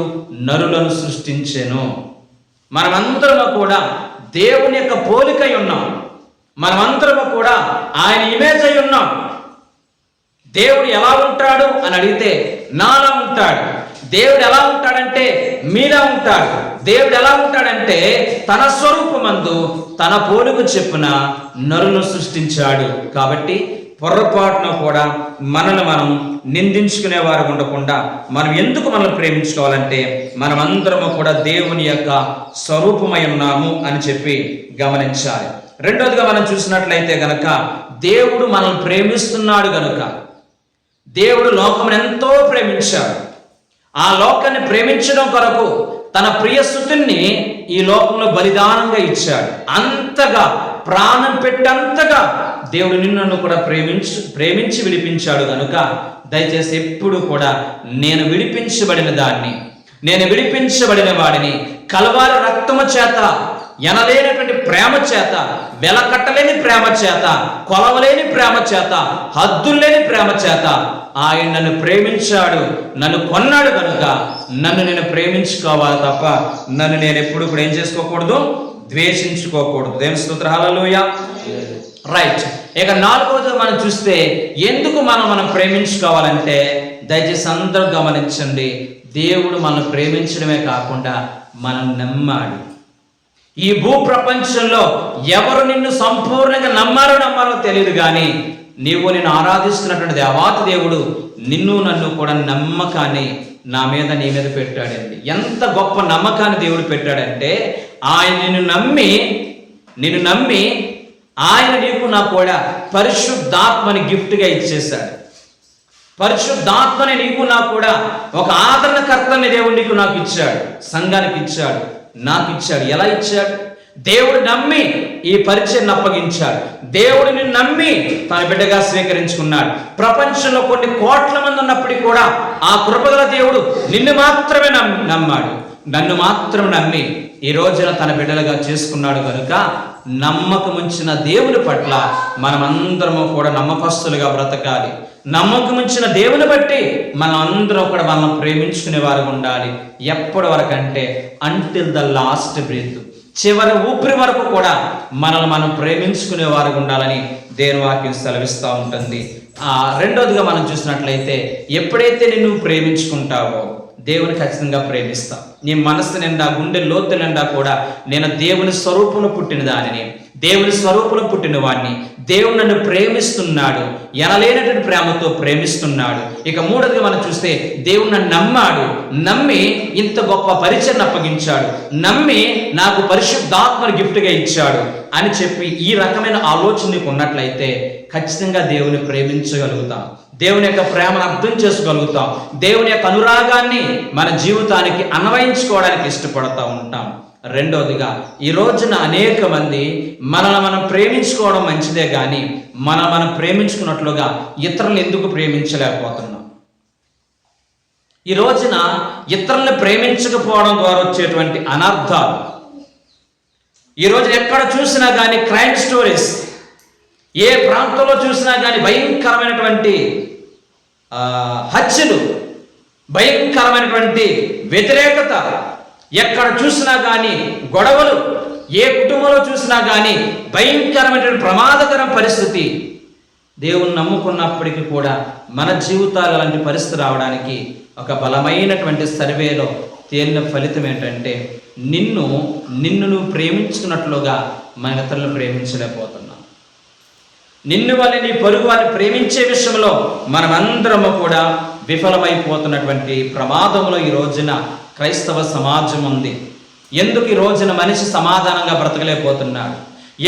నరులను సృష్టించెను. మనమందరము కూడా దేవుని యొక్క పోలికై ఉన్నాం, మనమందరము కూడా ఆయన ఇమేజ్ అయి ఉన్నాం. దేవుడు ఎలా ఉంటాడు అని అడిగితే నాలా ఉంటాడు. దేవుడు ఎలా ఉంటాడంటే మీలా ఉంటాడు. దేవుడు ఎలా ఉంటాడంటే తన స్వరూపమందు తన పోలిక చెప్పున నరులను సృష్టించాడు. కాబట్టి పొరపాటున కూడా మనల్ని మనం నిందించుకునే వారు ఉండకుండా మనం ఎందుకు మనల్ని ప్రేమించుకోవాలంటే మనమందరము కూడా దేవుని యొక్క స్వరూపమై ఉన్నాము అని చెప్పి గమనించాలి. రెండోదిగా మనం చూసినట్లయితే గనక దేవుడు మనల్ని ప్రేమిస్తున్నాడు గనుక దేవుడు లోకమును ఎంతో ప్రేమించాడు. ఆ లోకాన్ని ప్రేమించడం కొరకు తన ప్రియసుతుణ్ణి ఈ లోకంలో బలిదానంగా ఇచ్చాడు. అంతగా ప్రాణం పెట్టంతగా దేవుడు నిన్ను కూడా ప్రేమించి విడిపించాడు కనుక దయచేసి ఎప్పుడు కూడా నేను విడిపించబడిన దాన్ని, నేను విడిపించబడిన వాడిని కల్వారి రక్తము చేత, ఎనలేనటువంటి ప్రేమ చేత, వెలకట్టలేని ప్రేమ చేత, కొలవలేని ప్రేమ చేత, హద్దులేని ప్రేమ చేత ఆయన నన్ను ప్రేమించాడు, నన్ను కొన్నాడు కనుక నన్ను నేను ప్రేమించుకోవాలి తప్ప నన్ను నేను ఎప్పుడు కూడా ఏం చేసుకోకూడదు, ద్వేషించుకోకూడదు. దేవుని స్తోత్రం, హల్లెలూయా. రైట్. ఇక 4వది మనం చూస్తే ఎందుకు మనం ప్రేమించుకోవాలంటే దయచేసి అందరూ గమనించండి, దేవుడు మనం ప్రేమించడమే కాకుండా మనం నమ్మాడు. ఈ భూ ప్రపంచంలో ఎవరు నిన్ను సంపూర్ణంగా నమ్మారో తెలియదు కానీ నేను ఆరాధిస్తున్నటువంటి దేవాతి దేవుడు నిన్ను నన్ను కూడా నమ్మకాన్ని నా మీద నీ మీద పెట్టాడండి. ఎంత గొప్ప నమ్మకాన్ని దేవుడు పెట్టాడంటే ఆయన నిన్ను నమ్మి ఆయన నీకు నాకు కూడా పరిశుద్ధాత్మని గిఫ్ట్గా ఇచ్చేశాడు. పరిశుద్ధాత్మని నీకు నాకు కూడా ఒక ఆదరణకర్తని దేవుడు నీకు నాకు ఇచ్చాడు, సంఘానికి ఇచ్చాడు, నాకు ఇచ్చాడు. ఎలా ఇచ్చాడు? దేవుడు నమ్మి ఈ పరిచయాన్ని అప్పగించాడు. దేవుడిని నమ్మి తన బిడ్డగా స్వీకరించుకున్నాడు. ప్రపంచంలో కొన్ని కోట్ల మంది ఉన్నప్పటికీ కూడా ఆ కృపగల దేవుడు నిన్ను మాత్రమే నమ్మాడు, నన్ను మాత్రం నమ్మి ఈ రోజున తన బిడ్డలుగా చేసుకున్నాడు కనుక నమ్మకముంచిన దేవుని పట్ల మనమందరము కూడా నమ్మకస్తులుగా బ్రతకాలి. నమ్మకముంచిన దేవుని బట్టి మనం అందరం కూడా మనం ప్రేమించుకునే వారు ఉండాలి. ఎప్పటి వరకు అంటే అంటిల్ ద లాస్ట్ బ్రీత్, చివరి ఊపిరి వరకు కూడా మనల్ని మనం ప్రేమించుకునే వారు ఉండాలని దేవుని వాక్యం సెలవిస్తూ ఉంటుంది. రెండోదిగా మనం చూసినట్లయితే ఎప్పుడైతే నిన్ను ప్రేమించుకుంటావో దేవుని ఖచ్చితంగా ప్రేమిస్తావు. నీ మనసు నిండా, గుండె లోతు నిండా కూడా నేను దేవుని స్వరూపంలో పుట్టిన దానిని, దేవుని స్వరూపంలో పుట్టిన వాడిని, దేవుడు నన్ను ప్రేమిస్తున్నాడు, ఎనలేనటువంటి ప్రేమతో ప్రేమిస్తున్నాడు. ఇక 3వదిగా మనం చూస్తే దేవుడు నన్ను నమ్మాడు, నమ్మి ఇంత గొప్ప పరిచయం అప్పగించాడు, నమ్మి నాకు పరిశుద్ధాత్మని గిఫ్ట్గా ఇచ్చాడు అని చెప్పి ఈ రకమైన ఆలోచన నీకు ఉన్నట్లయితే ఖచ్చితంగా దేవుని ప్రేమించగలుగుతాం. దేవుని యొక్క ప్రేమను అర్థం చేసుకోగలుగుతాం. దేవుని యొక్క అనురాగాన్ని మన జీవితానికి అన్వయించుకోవడానికి ఇష్టపడుతూ ఉంటాం. రెండవదిగా ఈ రోజున అనేక మంది మనల్ని మనం ప్రేమించుకోవడం మంచిదే కానీ మనం ప్రేమించుకున్నట్లుగా ఇతరులను ఎందుకు ప్రేమించలేకపోతున్నాం? ఈ రోజున ఇతరులను ప్రేమించకపోవడం ద్వారా వచ్చేటువంటి అనర్థాలు, ఈ రోజున ఎక్కడ చూసినా కానీ క్రైమ్ స్టోరీస్, ఏ ప్రాంతంలో చూసినా కానీ భయంకరమైనటువంటి హత్యలు, భయంకరమైనటువంటి వ్యతిరేకత, ఎక్కడ చూసినా కానీ గొడవలు, ఏ కుటుంబంలో చూసినా కానీ భయంకరమైనటువంటి ప్రమాదకర పరిస్థితి. దేవుని నమ్ముకున్నప్పటికీ కూడా మన జీవితాలు అలాంటి పరిస్థితి రావడానికి ఒక బలమైనటువంటి సర్వేలో తేలిన ఫలితం ఏంటంటే నిన్ను నువ్వు ప్రేమించుకున్నట్లుగా మన ఇతరులను ప్రేమించలేకపోతున్నాం. నిన్ను వల్ల నీ పొరుగు వారిని ప్రేమించే విషయంలో మనమందరము కూడా విఫలమైపోతున్నటువంటి ప్రమాదంలో ఈ రోజున క్రైస్తవ సమాజం ఉంది. ఎందుకు ఈ రోజున మనిషి సమాధానంగా బ్రతకలేకపోతున్నాడు?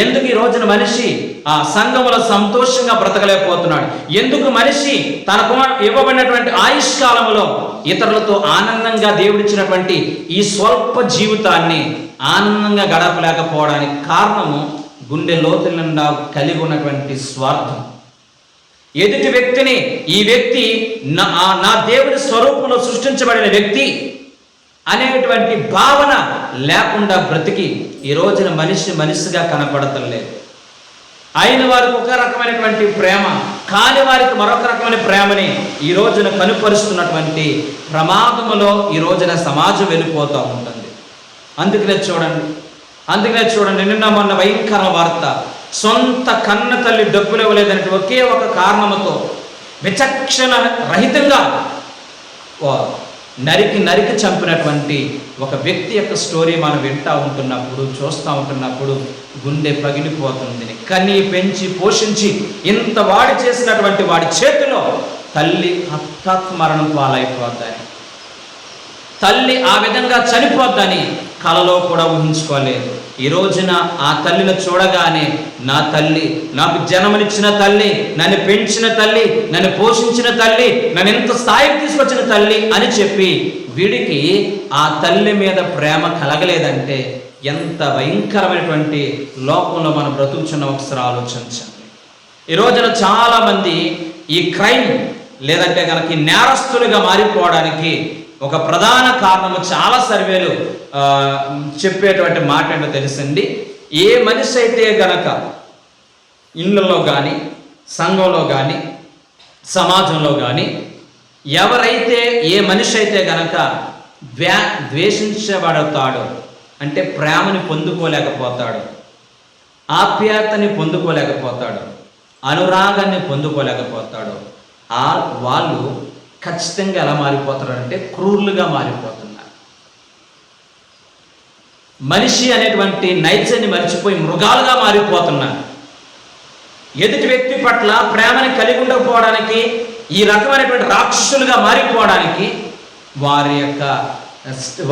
ఎందుకు ఈ రోజున మనిషి ఆ సంఘములో సంతోషంగా బ్రతకలేకపోతున్నాడు? ఎందుకు మనిషి తనకు ఇవ్వబడినటువంటి ఆయుష్కాలంలో ఇతరులతో ఆనందంగా దేవుడిచ్చినటువంటి ఈ స్వల్ప జీవితాన్ని ఆనందంగా గడపలేకపోవడానికి కారణము గుండె లోతుల నిండా కలిగి ఉన్నటువంటి స్వార్థం. ఎదుటి వ్యక్తిని, ఈ వ్యక్తి నా దేవుని స్వరూపంలో సృష్టించబడిన వ్యక్తి అనేటువంటి భావన లేకుండా బ్రతికి ఈ రోజున మనిషిగా కనపడతలేదు. అయిన వారికి ఒక రకమైనటువంటి ప్రేమ, కాని వారికి మరొక రకమైన ప్రేమని ఈ రోజున కనుపరుస్తున్నటువంటి ప్రమాదములో ఈ రోజున సమాజం వెళ్ళిపోతూ ఉంటుంది. అందుకనే చూడండి నిన్న మొన్న భయంకర వార్త, సొంత కన్న తల్లి డబ్బులు ఇవ్వలేదంటే ఒకే ఒక కారణంతో విచక్షణ రహితంగా నరికి చంపినటువంటి ఒక వ్యక్తి యొక్క స్టోరీ మనం చూస్తూ ఉంటున్నప్పుడు గుండె పగిలిపోతుంది. కని పెంచి పోషించి ఇంత వాడి చేసినటువంటి వాడి చేతిలో తల్లి హఠాత్ మరణం పాలైపోద్దని, తల్లి ఆ విధంగా చనిపోద్దని కలలో కూడా ఊహించుకోలేదు. ఈ రోజున ఆ తల్లిని చూడగానే నా తల్లి, నాకు జన్మనిచ్చిన తల్లి, నన్ను పెంచిన తల్లి, నన్ను పోషించిన తల్లి, నన్ను ఎంత స్థాయికి తీసుకొచ్చిన తల్లి అని చెప్పి వీడికి ఆ తల్లి మీద ప్రేమ కలగలేదంటే ఎంత భయంకరమైనటువంటి లోకంలో మనం బ్రతుకుచున్న ఒకసారి ఆలోచించండి. ఈ రోజున చాలామంది ఈ క్రైమ్ లేదంటే కనుక ఈ నేరస్తులుగా మారిపోవడానికి ఒక ప్రధాన కారణము చాలా సర్వేలు చెప్పేటువంటి మాట ఏంటో తెలుసండి. ఏ మనిషి అయితే గనక ఇళ్ళలో కానీ, సంఘంలో కానీ, సమాజంలో కానీ ఎవరైతే ఏ మనిషి అయితే గనక ద్వేషించబడతాడో అంటే ప్రేమని పొందుకోలేకపోతాడు, ఆప్యాయతని పొందుకోలేకపోతాడు, అనురాగాన్ని పొందుకోలేకపోతాడు, వాళ్ళు ఖచ్చితంగా ఎలా మారిపోతారంటే క్రూరులుగా మారిపోతున్నారు. మనిషి అనేటువంటి నైజాన్ని మర్చిపోయి మృగాలుగా మారిపోతున్నారు. ఎదుటి వ్యక్తి పట్ల ప్రేమని కలిగి ఉండకపోవడానికి, ఈ రకమైనటువంటి రాక్షసులుగా మారిపోవడానికి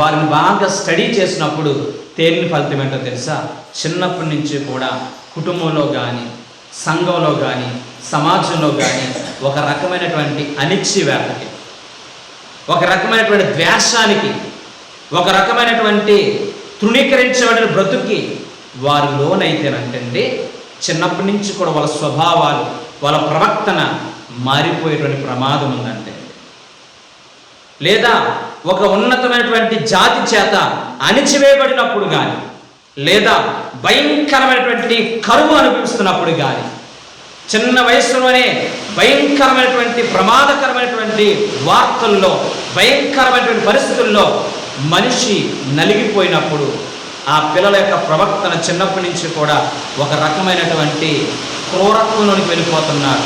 వారిని బాగా స్టడీ చేసినప్పుడు తేలిన ఫలితం ఏంటో తెలుసా? చిన్నప్పటి నుంచి కూడా కుటుంబంలో కానీ, సంఘంలో కానీ, సమాజంలో కానీ ఒక రకమైనటువంటి అనిశ్చివేతకి, ఒక రకమైనటువంటి ద్వేషానికి, ఒక రకమైనటువంటి తృణీకరించబడిన బ్రతుకి వారు లోనైతేనంటండి చిన్నప్పటి నుంచి కూడా వాళ్ళ స్వభావాలు, వాళ్ళ ప్రవర్తన మారిపోయేటువంటి ప్రమాదం ఉందంటే. లేదా ఒక ఉన్నతమైనటువంటి జాతి చేత అణిచివేయబడినప్పుడు కానీ, లేదా భయంకరమైనటువంటి కరువు అనుభవిస్తున్నప్పుడు కానీ, చిన్న వయసులోనే భయంకరమైనటువంటి ప్రమాదకరమైనటువంటి వార్తల్లో, భయంకరమైనటువంటి పరిస్థితుల్లో మనిషి నలిగిపోయినప్పుడు ఆ పిల్లల యొక్క ప్రవర్తన చిన్నప్పటి నుంచి కూడా ఒక రకమైనటువంటి క్రూరత్వంలోకి వెళ్ళిపోతున్నారు,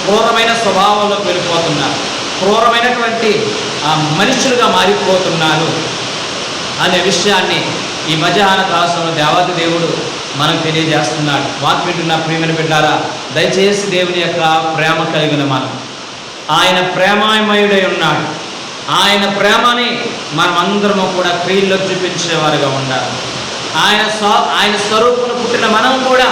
క్రూరమైన స్వభావంలోకి వెళ్ళిపోతున్నారు, క్రూరమైనటువంటి మనుషులుగా మారిపోతున్నారు అనే విషయాన్ని ఈ మధ్యాహ్న కాలంలో దేవాది దేవుడు మనకు తెలియజేస్తున్నాడు. వాక్వింటున్న ప్రియమైన బిడ్డారా, దయచేసి దేవుని యొక్క ప్రేమ కలిగిన ఆయన ప్రేమామయుడై ఉన్నాడు. ఆయన ప్రేమని మనమందరము కూడా క్రియల్లో చూపించేవారుగా ఉండాలి. ఆయన స్వరూపంలో పుట్టిన మనం కూడా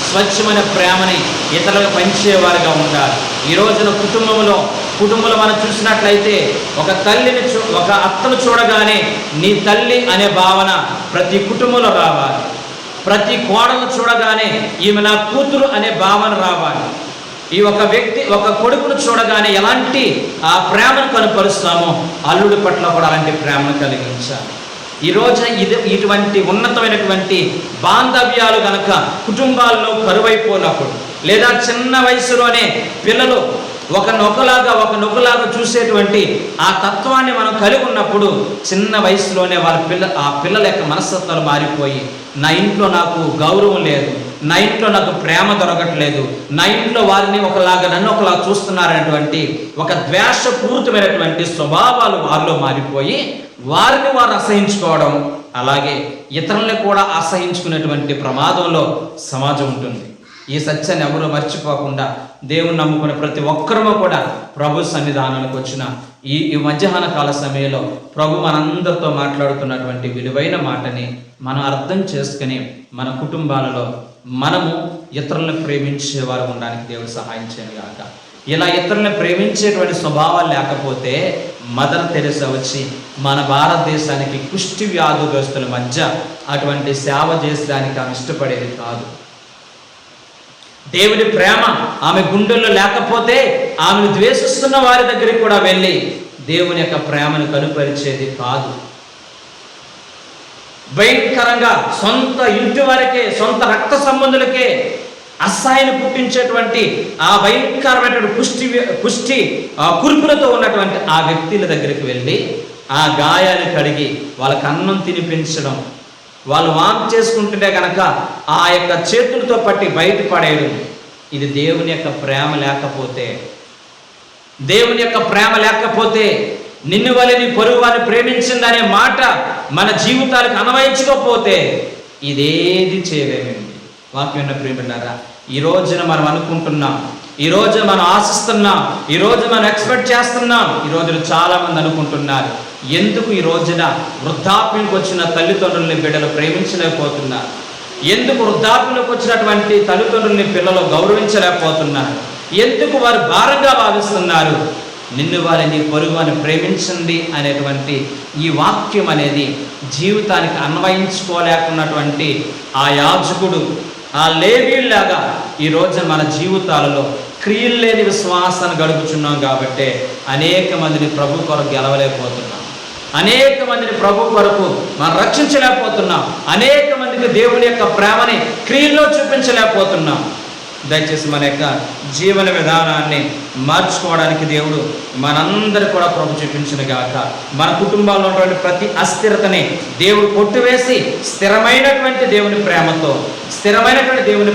స్వచ్ఛమైన ప్రేమని ఇతరులకు పంచేవారిగా ఉండాలి. ఈ రోజున కుటుంబంలో మనం చూసినట్లయితే ఒక తల్లిని ఒక అత్తను చూడగానే నీ తల్లి అనే భావన ప్రతి కుటుంబంలో రావాలి. ప్రతి కోడలు చూడగానే ఈమె నా కూతురు అనే భావన రావాలి. ఈ ఒక కొడుకును చూడగానే ఎలాంటి ఆ ప్రేమను కనపరుస్తామో అల్లుడి పట్ల కూడా అలాంటి ప్రేమను కలిగించాలి. ఈ రోజున ఇటువంటి ఉన్నతమైనటువంటి బాంధవ్యాలు గనక కుటుంబాల్లో కరువైపోయినప్పుడు, లేదా చిన్న వయసులోనే పిల్లలు ఒకనొకలాగా చూసేటువంటి ఆ తత్వాన్ని మనం కలిగి ఉన్నప్పుడు చిన్న వయసులోనే ఆ పిల్లల యొక్క మనస్తత్వాలు మారిపోయి, నా ఇంట్లో నాకు గౌరవం లేదు, నా ఇంట్లో నాకు ప్రేమ దొరకట్లేదు, నా ఇంట్లో వారిని నన్ను ఒకలాగా చూస్తున్నారనేటువంటి ఒక ద్వేషపూరితమైనటువంటి స్వభావాలు వారిలో మారిపోయి వారిని వారు అసహించుకోవడం, అలాగే ఇతరులను కూడా అసహించుకునేటువంటి ప్రమాదంలో సమాజం ఉంటుంది. ఈ సత్యాన్ని ఎవరు మర్చిపోకుండా దేవుని నమ్ముకునే ప్రతి ఒక్కరూ కూడా ప్రభు సన్నిధానానికి వచ్చిన ఈ మధ్యాహ్న కాల సమయంలో ప్రభు మనందరితో మాట్లాడుతున్నటువంటి విలువైన మాటని మనం అర్థం చేసుకుని మన కుటుంబాలలో మనము ఇతరులను ప్రేమించేవారు ఉండడానికి దేవుడు సహాయం చేయను గాక. ఇలా ఇతరులను ప్రేమించేటువంటి స్వభావాలు లేకపోతే మదర్ తెరెసా వచ్చి మన భారతదేశానికి కుష్టి వ్యాధిగ్రస్తుల మధ్య అటువంటి సేవ చేసడానికి ఆమె ఇష్టపడేది కాదు. దేవుని ప్రేమ ఆమె గుండెల్లో లేకపోతే ఆమెను ద్వేషిస్తున్న వారి దగ్గరికి కూడా వెళ్ళి దేవుని యొక్క ప్రేమను కనుపరిచేది కాదు. భయంకరంగా సొంత ఇంటి వారికే, సొంత రక్త సంబంధులకే అసహాయాన్ని పుట్టించేటువంటి ఆ భయంకరమైనటువంటి కుష్టి కురుపులతో ఉన్నటువంటి ఆ వ్యక్తుల దగ్గరికి వెళ్ళి ఆ గాయాలు కడిగి వాళ్ళకి అన్నం తినిపించడం, వాళ్ళు వాంతి చేసుకుంటుంటే కనుక ఆ యొక్క చేతులతో పట్టి బయట పడేయడం, ఇది దేవుని యొక్క ప్రేమ లేకపోతే నిన్ను వలె నీ పొరుగు వారిని ప్రేమించిందనే మాట మన జీవితాలకు అన్వయించకపోతే ఇదేది చేయలేమండి. వాక్యం ఉన్న ప్రియమిల్లారా, ఈ రోజున మనం అనుకుంటున్నాం, ఈ రోజు మనం ఆశిస్తున్నాం, ఈ రోజు మనం ఎక్స్పెక్ట్ చేస్తున్నాం. ఈ రోజున చాలా మంది అనుకుంటున్నారు, ఎందుకు ఈ రోజున వృద్ధాప్యంకి వచ్చిన తల్లిదండ్రుల్ని బిడ్డలు ప్రేమించలేకపోతున్నారు, ఎందుకు వృద్ధాప్యంలోకి వచ్చినటువంటి తల్లిదండ్రుల్ని పిల్లలు గౌరవించలేకపోతున్నారు, ఎందుకు వారు భారంగా భావిస్తున్నారు? నిన్ను వారిని పొరుగు అని ప్రేమించండి అనేటువంటి ఈ వాక్యం అనేది జీవితానికి అన్వయించుకోలేకున్నటువంటి ఆ యాజకుడు, ఆ లేవీయుల్లాగా ఈ రోజు మన జీవితాలలో క్రియలు లేని విశ్వాసాన్ని గడుపుచున్నాం కాబట్టి అనేక మందిని ప్రభు కొరకు గెలవలేకపోతున్నాం, అనేక మందిని ప్రభు కొరకు మనం రక్షించలేకపోతున్నాం, అనేక మందికి దేవుని యొక్క ప్రేమని క్రియల్లో చూపించలేకపోతున్నాం. దయచేసి మన యొక్క జీవన విధానాన్ని మార్చుకోవడానికి దేవుడు మనందరూ కూడా ప్రభు చూపించిన గాక. మన కుటుంబాల్లో ఉన్నటువంటి ప్రతి అస్థిరతని దేవుడు కొట్టివేసి స్థిరమైనటువంటి దేవుని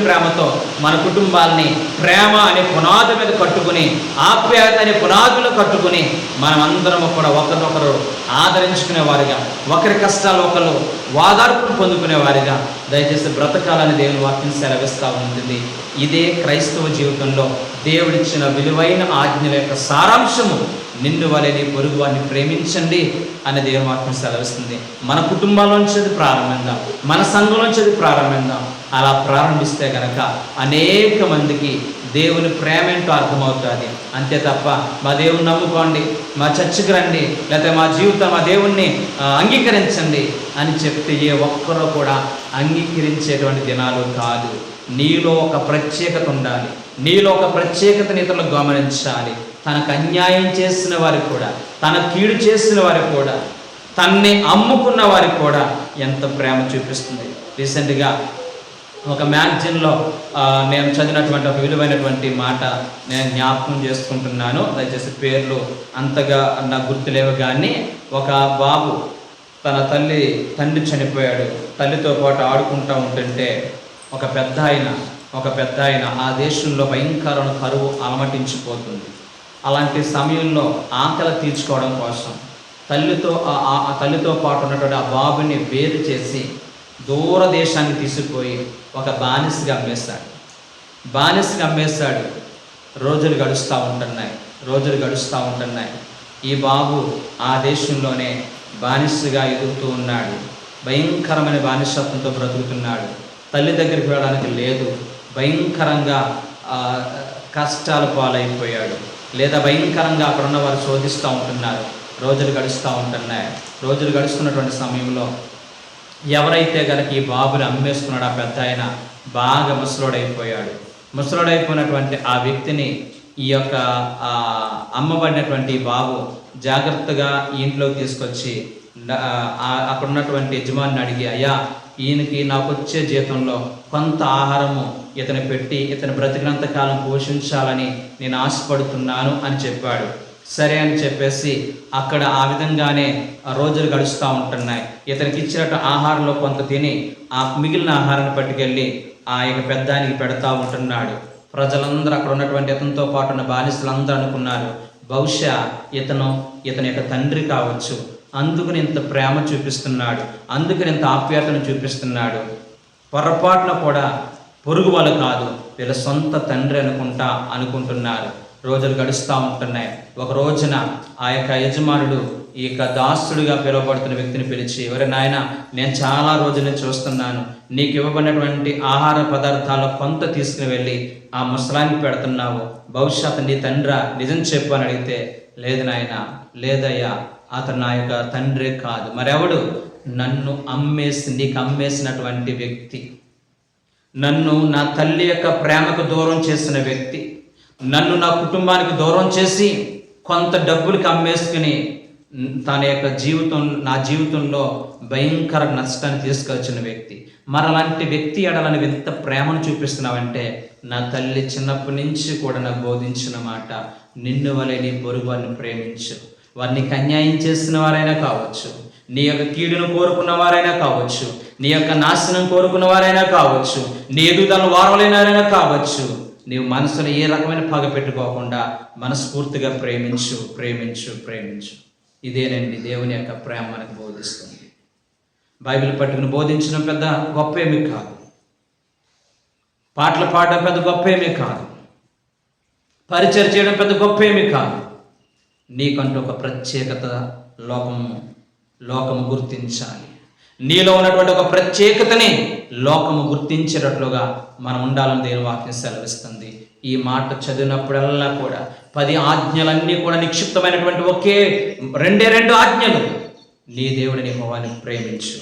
ప్రేమతో మన కుటుంబాలని ప్రేమ అనే పునాది మీద కట్టుకుని, ఆప్యాయత అనే పునాదులు కట్టుకుని మనమందరము కూడా ఒకరినొకరు ఆదరించుకునే వారిగా, ఒకరి కష్టాలు ఒకరు వాదార్పును పొందుకునే వారిగా దయచేసి బ్రతకాలని దేవుని వాక్యం సెలవిస్తూ ఉంటుంది. ఇదే క్రైస్తవ జీవితంలో దేవుడిచ్చిన విలువైన ఆజ్ఞల యొక్క సారాంశము. నిన్ను వలె నీ పొరుగు వారిని ప్రేమించండి అనే దేవుని వాక్యం సెలవిస్తుంది. మన కుటుంబాల్లోంచి అది ప్రారంభిద్దాం, మన సంఘంలోంచి అది ప్రారంభిద్దాం. అలా ప్రారంభిస్తే కనుక అనేక మందికి దేవుని ప్రేమ ఏంటో అర్థమవుతుంది. అంతే తప్ప మా దేవుని నమ్ముకోండి, మా చర్చికి రండి, లేకపోతే మా జీవితం మా దేవుణ్ణి అంగీకరించండి అని చెప్తే ఏ ఒక్కరూ కూడా అంగీకరించేటువంటి దినాలు కాదు. నీలో ఒక ప్రత్యేకత ఉండాలి, నీలో ఒక ప్రత్యేకతని ఇతరులు గమనించాలి. తనకు అన్యాయం చేసిన వారికి కూడా, తన కీడు చేసిన వారికి కూడా, తన్ని అమ్ముకున్న వారికి కూడా ఎంత ప్రేమ చూపిస్తుంది. రీసెంట్గా ఒక మ్యాగజైన్లో నేను చదివినటువంటి ఒక విలువైనటువంటి మాట నేను జ్ఞాపకం చేసుకుంటున్నాను. దయచేసి పేర్లు అంతగా నాకు గుర్తులేవు, కానీ ఒక బాబు తన తండ్రి చనిపోయాడు, తల్లితో పాటు ఆడుకుంటూ ఉంటుంటే ఒక పెద్ద ఆయన ఆ దేశంలో భయంకరమైన కరువు అలమటించిపోతుంది. అలాంటి సమయంలో ఆకలి తీర్చుకోవడం కోసం తల్లితో పాటు ఉన్నటువంటి ఆ బాబుని వేరు చేసి దూర దేశానికి తీసుకుపోయి ఒక బానిసగా అమ్మేశాడు. రోజులు గడుస్తూ ఉంటున్నాయి. ఈ బాబు ఆ దేశంలోనే బానిసగా ఎదుగుతూ ఉన్నాడు. భయంకరమైన బానిసత్వంతో బ్రతుకుతున్నాడు. తల్లి దగ్గరికి వెళ్ళడానికి లేదు, భయంకరంగా కష్టాల పాలైపోయాడు, లేదా భయంకరంగా అక్కడ ఉన్న వారు శోధిస్తూ ఉంటున్నారు. రోజులు గడుస్తూ ఉంటున్నాయి. రోజులు గడుస్తున్నటువంటి సమయంలో ఎవరైతే గనక ఈ బాబుని అమ్మేసుకున్నాడు, ఆ పెద్ద ఆయన బాగా ముసలోడైపోయాడు. ముసలోడైపోయినటువంటి ఆ వ్యక్తిని ఈ యొక్క అమ్మబడినటువంటి బాబు జాగ్రత్తగా ఈ ఇంట్లోకి తీసుకొచ్చి అక్కడ ఉన్నటువంటి యజమాని అడిగి, అయ్యా ఈయనకి నాకు వచ్చే జీతంలో కొంత ఆహారము ఇతను పెట్టి ఇతను బ్రతికినంత కాలం పోషించాలని నేను ఆశపడుతున్నాను అని చెప్పాడు. సరే అని చెప్పేసి అక్కడ ఆ విధంగానే రోజులు గడుస్తూ ఉంటున్నాయి. ఇతనికి ఇచ్చినట్టు ఆహారంలో కొంత తిని ఆ మిగిలిన ఆహారాన్ని పట్టుకెళ్ళి ఆ యొక్క పెద్దానికి పెడతా ఉంటున్నాడు. ప్రజలందరూ అక్కడ ఉన్నటువంటి ఇతనితో పాటు ఉన్న బానిసలందరూ అనుకున్నారు, బహుశా ఇతని యొక్క తండ్రి కావచ్చు, అందుకని ఇంత ప్రేమ చూపిస్తున్నాడు, అందుకని ఇంత ఆప్యాయతను చూపిస్తున్నాడు. పొరపాటున కూడా పొరుగు వాళ్ళు కాదు, వీళ్ళ సొంత తండ్రి అనుకుంటున్నారు. రోజులు గడుస్తూ ఉంటున్నాయి. ఒక రోజున ఆ యొక్క యజమానుడు ఈ యొక్క దాసుడిగా పిలువబడుతున్న వ్యక్తిని పిలిచి, ఎవరి నాయన, నేను చాలా రోజులు చూస్తున్నాను, నీకు ఇవ్వబడినటువంటి ఆహార పదార్థాలు కొంత తీసుకుని వెళ్ళి ఆ ముసలానికి పెడుతున్నావు, బహుశా అతను నీ తండ్రా, నిజం చెప్పు అని అడిగితే, లేదు నాయన, లేదయ్యా, అతను నా యొక్క తండ్రే కాదు, మరెవడు, నన్ను నీకు అమ్మేసినటువంటి వ్యక్తి, నన్ను నా తల్లి యొక్క ప్రేమకు దూరం చేసిన వ్యక్తి, నన్ను నా కుటుంబానికి దూరం చేసి కొంత డబ్బులకి అమ్మేసుకుని తన యొక్క నా జీవితంలో భయంకర నష్టాన్ని తీసుకొచ్చిన వ్యక్తి, మరలాంటి వ్యక్తి ఎడలని ఎంత ప్రేమను చూపిస్తున్నావంటే, నా తల్లి చిన్నప్పటి నుంచి కూడా నాకు బోధించిన మాట, నిన్ను వలె నీ పొరుగు వారిని ప్రేమించు. వారిని అన్యాయం చేసిన వారైనా కావచ్చు, నీ యొక్క కీడును కోరుకున్న వారైనా కావచ్చు, నీ యొక్క నాశనం కోరుకున్న వారైనా కావచ్చు, నీ ఎదుగుదలను వారలేనారైనా కావచ్చు, నీవు మనసులో ఏ రకమైన పగ పెట్టుకోకుండా మనస్ఫూర్తిగా ప్రేమించు ప్రేమించు ప్రేమించు. ఇదేనండి దేవుని యొక్క ప్రేమ మనకు బోధిస్తుంది. బైబిల్ పట్టుకుని బోధించడం పెద్ద గొప్ప ఏమీ కాదు, పాటలు పాడడం పెద్ద గొప్ప ఏమీ కాదు, పరిచయం చేయడం పెద్ద గొప్ప ఏమీ కాదు. నీకంటూ ఒక ప్రత్యేకత లోకము గుర్తించాలి. నీలో ఉన్నటువంటి ఒక ప్రత్యేకతని లోకము గుర్తించేటట్లుగా మనం ఉండాలని దేవుని వాక్యం సెలవిస్తుంది. ఈ మాట చదివినప్పుడల్లా కూడా 10 ఆజ్ఞలన్నీ కూడా నిక్షిప్తమైనటువంటి ఒకే 2 ఆజ్ఞలు. నీ దేవుడిని యెహోవాని ప్రేమించు,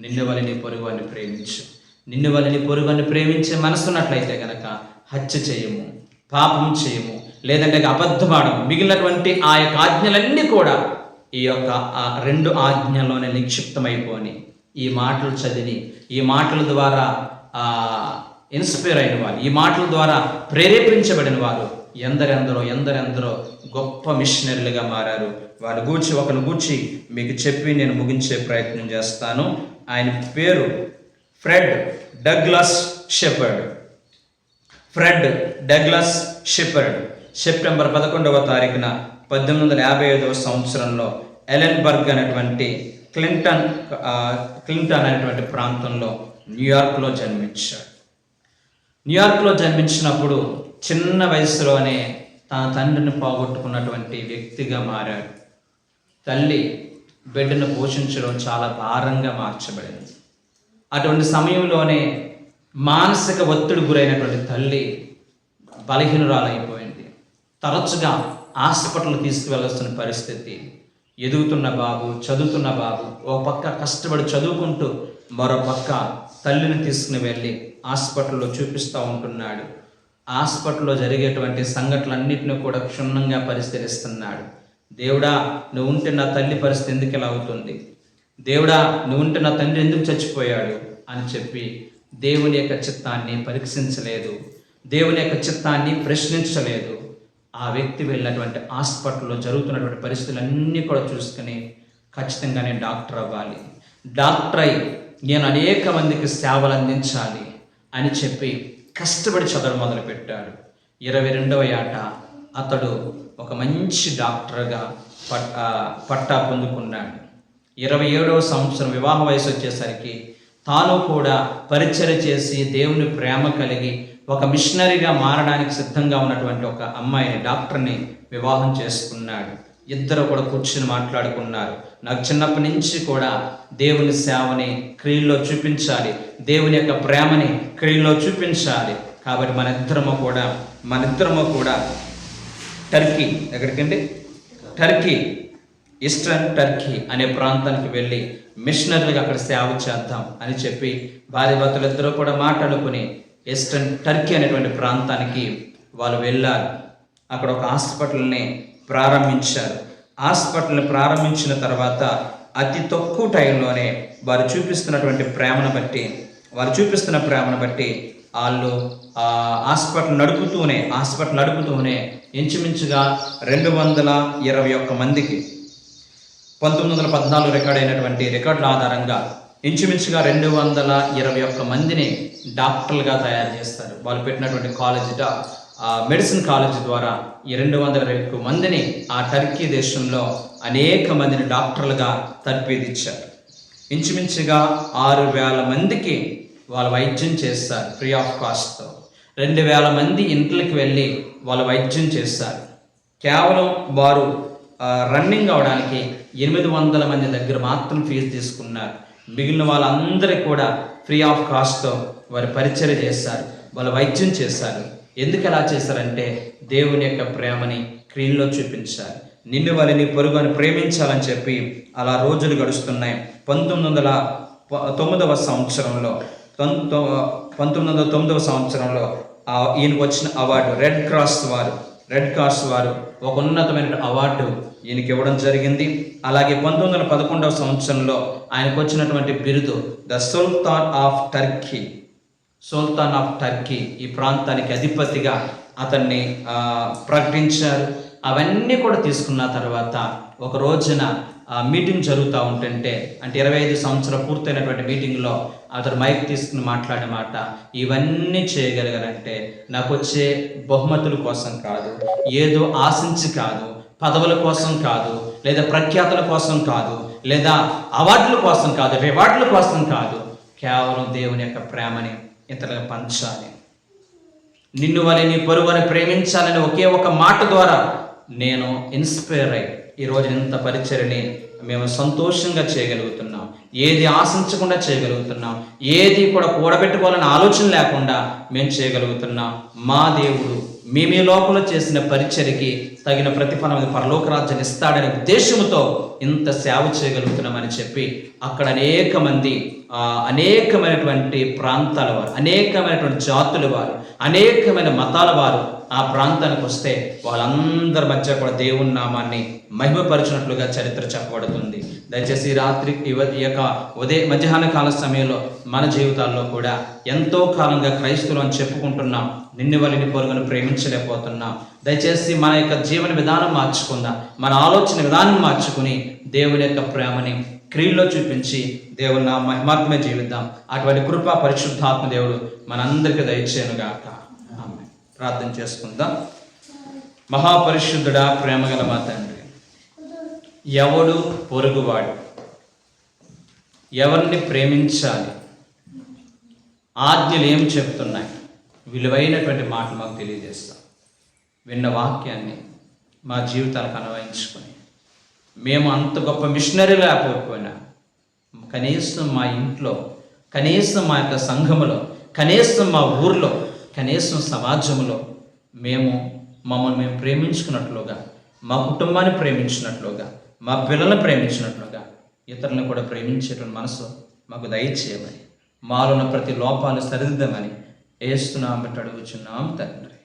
నిన్ను వలె నీ పొరుగువాన్ని ప్రేమించు. నిన్ను వలె నీ పొరుగువాన్ని ప్రేమించే మనసున్నట్లయితే గనక హత్య చేయము, పాపం చేయము, లేదంటే అబద్ధమాడము. మిగిలినటువంటి ఆ యొక్క ఆజ్ఞలన్నీ కూడా ఈ యొక్క 2 ఆజ్ఞల్లోనే నిక్షిప్తమైపోని ఈ మాటలు చదివి, ఈ మాటల ద్వారా ఇన్స్పైర్ అయిన వారు, ఈ మాటల ద్వారా ప్రేరేపించబడిన వారు ఎందరెందరో గొప్ప మిషనరీలుగా మారారు. వారి ఒకరిని గూర్చి మీకు చెప్పి నేను ముగించే ప్రయత్నం చేస్తాను. ఆయన పేరు ఫ్రెడ్ డగ్లస్ షెపర్డ్. సెప్టెంబర్ 11వ తారీఖున 1855వ సంవత్సరంలో ఎలెన్బర్గ్ అనేటువంటి క్లింటన్ అనేటువంటి ప్రాంతంలో న్యూయార్క్లో జన్మించాడు. న్యూయార్క్లో జన్మించినప్పుడు చిన్న వయసులోనే తన తండ్రిని పోగొట్టుకున్నటువంటి వ్యక్తిగా మారాడు. తల్లి బిడ్డను పోషించడం చాలా భారంగా మార్చబడింది. అటువంటి సమయంలోనే మానసిక ఒత్తిడి గురైనటువంటి తల్లి బలహీనురాలైపోయింది. తరచుగా హాస్పిటల్ తీసుకువెళ్ళాల్సిన పరిస్థితి. ఎదుగుతున్న బాబు, చదువుతున్న బాబు ఓ పక్క కష్టపడి చదువుకుంటూ మరో పక్క తల్లిని తీసుకుని వెళ్ళి హాస్పిటల్లో చూపిస్తూ ఉంటున్నాడు. హాస్పిటల్లో జరిగేటువంటి సంఘటనలన్నింటినీ కూడా క్షుణ్ణంగా పరిశీలిస్తున్నాడు. దేవుడా, నువ్వు ఉంటే నా తల్లి పరిస్థితి ఎందుకు ఇలా అవుతుంది? దేవుడా, నువ్వు ఉంటే నా తండ్రి ఎందుకు చచ్చిపోయాడు అని చెప్పి దేవుని యొక్క చిత్తాన్ని పరీక్షించలేదు, దేవుని యొక్క చిత్తాన్ని ప్రశ్నించలేదు. ఆ వ్యక్తి వెళ్ళినటువంటి హాస్పిటల్లో జరుగుతున్నటువంటి పరిస్థితులన్నీ కూడా చూసుకుని ఖచ్చితంగా నేను డాక్టర్ అవ్వాలి, డాక్టర్ అయి నేను అనేక మందికి సేవలు అందించాలి అని చెప్పి కష్టపడి చదవడం మొదలుపెట్టాడు. 22వ ఏట అతడు ఒక మంచి డాక్టర్గా పట్టా పొందుకున్నాడు. 27వ సంవత్సరం వివాహ వయసు వచ్చేసరికి తాను కూడా పరిచర్య చేసి దేవుని ప్రేమ కలిగి ఒక మిషనరీగా మారడానికి సిద్ధంగా ఉన్నటువంటి ఒక అమ్మాయిని, డాక్టర్ని వివాహం చేసుకున్నాడు. ఇద్దరు కూడా కూర్చుని మాట్లాడుకున్నారు. నాకు చిన్నప్పటి నుంచి కూడా దేవుని సేవని క్రియల్లో చూపించాలి, దేవుని యొక్క ప్రేమని క్రియల్లో చూపించాలి, కాబట్టి మనిద్దరము కూడా టర్కీ, ఎక్కడికండి? టర్కీ, ఈస్టర్న్ టర్కీ అనే ప్రాంతానికి వెళ్ళి మిషనరీలుగా అక్కడ సేవ చేద్దాం అని చెప్పి భార్యాభర్తలిద్దరూ కూడా మాట్లాడుకుని ఈస్టర్న్ టర్కీ అనేటువంటి ప్రాంతానికి వాళ్ళు వెళ్ళారు. అక్కడ ఒక హాస్పిటల్ని ప్రారంభించారు. హాస్పిటల్ని ప్రారంభించిన తర్వాత అతి తక్కువ టైంలోనే వారు చూపిస్తున్న ప్రేమను బట్టి వాళ్ళు హాస్పిటల్ నడుపుతూనే ఇంచుమించుగా 221 మందికి 1914 రికార్డ్ అయినటువంటి రికార్డుల ఆధారంగా ఇంచుమించుగా 221 మందిని డాక్టర్లుగా తయారు చేస్తారు. వాళ్ళు పెట్టినటువంటి మెడిసిన్ కాలేజీ ద్వారా ఈ 221 మందిని ఆ టర్కీ దేశంలో అనేక మందిని డాక్టర్లుగా తర్ఫీదిచ్చారు. ఇంచుమించుగా 6,000 మందికి వాళ్ళు వైద్యం చేస్తారు ఫ్రీ ఆఫ్ కాస్ట్తో. 2,000 మంది ఇంట్లోకి వెళ్ళి వాళ్ళు వైద్యం చేస్తారు. కేవలం వారు రన్నింగ్ అవడానికి 800 మంది దగ్గర మాత్రం ఫీజు తీసుకున్నారు. మిగిలిన వాళ్ళందరికీ కూడా ఫ్రీ ఆఫ్ కాస్ట్తో వారు పరిచర్య చేశారు, వాళ్ళు వైద్యం చేశారు. ఎందుకు అలా చేశారంటే దేవుని యొక్క ప్రేమని క్రియల్లో చూపించారు. నిన్ను వలె నీ పొరుగు అని ప్రేమించాలని చెప్పి అలా రోజులు గడుస్తున్నాయి. 1909 సంవత్సరంలో ఈయనకు వచ్చిన అవార్డు రెడ్ క్రాస్ వారు ఒక ఉన్నతమైన అవార్డు ఈయనకి ఇవ్వడం జరిగింది. అలాగే 1911 సంవత్సరంలో ఆయనకు వచ్చినటువంటి బిరుదు ద సుల్తాన్ ఆఫ్ టర్కీ, ఈ ప్రాంతానికి అధిపతిగా అతన్ని ప్రకటించారు. అవన్నీ కూడా తీసుకున్న తర్వాత ఒక రోజున మీటింగ్ జరుగుతూ ఉంటుంటే, అంటే 25 సంవత్సరాలు పూర్తయినటువంటి మీటింగ్లో అతను మైక్ తీసుకుని మాట్లాడే మాట, ఇవన్నీ చేయగలిగారంటే నాకు వచ్చే బహుమతుల కోసం కాదు, ఏదో ఆశించి కాదు, పదవుల కోసం కాదు, లేదా ప్రఖ్యాతుల కోసం కాదు, లేదా అవార్డుల కోసం కాదు, రివార్డుల కోసం కాదు, కేవలం దేవుని యొక్క ప్రేమని ఇతరులకు పంచాలి. నిన్ను వలె నీ పొరుగు అని ప్రేమించాలని ఒకే ఒక మాట ద్వారా నేను ఇన్స్పైర్ అయ్యి ఈరోజు ఇంత పరిచర్ని మేము సంతోషంగా చేయగలుగుతున్నాం. ఏది ఆశించకుండా చేయగలుగుతున్నాం, ఏది కూడా కూడబెట్టుకోవాలని ఆలోచన లేకుండా మేము చేయగలుగుతున్నాం. మా దేవుడు మీ లోపల చేసిన పరిచర్యకి తగిన ప్రతిఫలం పరలోక రాజ్యాన్ని ఇస్తాడనే ఉద్దేశంతో ఇంత సేవ చేయగలుగుతున్నామని చెప్పి అక్కడ అనేకమైనటువంటి ప్రాంతాల వారు, అనేకమైనటువంటి జాతుల వారు, అనేకమైన మతాల వారు ఆ ప్రాంతానికి వస్తే వాళ్ళందరి మధ్య కూడా దేవుని నామాన్ని మహిమపరిచినట్లుగా చరిత్ర చెప్పబడుతుంది. దయచేసి ఈ రాత్రి ఈ యొక్క మధ్యాహ్న కాల సమయంలో మన జీవితాల్లో కూడా ఎంతో కాలంగా క్రైస్తవులు అని చెప్పుకుంటున్నాం, నిన్ను వలె పొరుగును ప్రేమించలేకపోతున్నాం. దయచేసి మన యొక్క జీవన విధానం మార్చుకుందాం, మన ఆలోచన విధానం మార్చుకుని దేవుని యొక్క ప్రేమని క్రియల్లో చూపించి దేవుని మహిమాత్మే జీవిద్దాం. అటువంటి కృప పరిశుద్ధాత్మ దేవుడు మనందరికీ దయచేయనుగాక. ప్రార్థన చేసుకుందాం. మహాపరిశుద్ధుడా, ప్రేమగల మా తండ్రి, ఎవడు పొరుగువాడు, ఎవరిని ప్రేమించాలి, ఆజ్ఞలు ఏం చెప్తున్నాయి, విలువైనటువంటి మాటలు మాకు తెలియజేస్తాం. విన్న వాక్యాన్ని మా జీవితాలకు అన్వయించుకొని మేము అంత గొప్ప మిషనరీ లేకపోయినా కనీసం మా ఇంట్లో, కనీసం మా యొక్క సంఘములో, కనీసం మా ఊర్లో, కనీసం సమాజంలో మమ్మల్ని మేము ప్రేమించుకున్నట్లుగా, మా కుటుంబాన్ని ప్రేమించినట్లుగా, మా పిల్లల్ని ప్రేమించినట్లుగా ఇతరులను కూడా ప్రేమించేటువంటి మనసు మాకు దయచేయమని, మాలో ఉన్న ప్రతి లోపాలు సరిదిద్దమని యేసు నామమున అడుగుచున్నాం తండ్రి.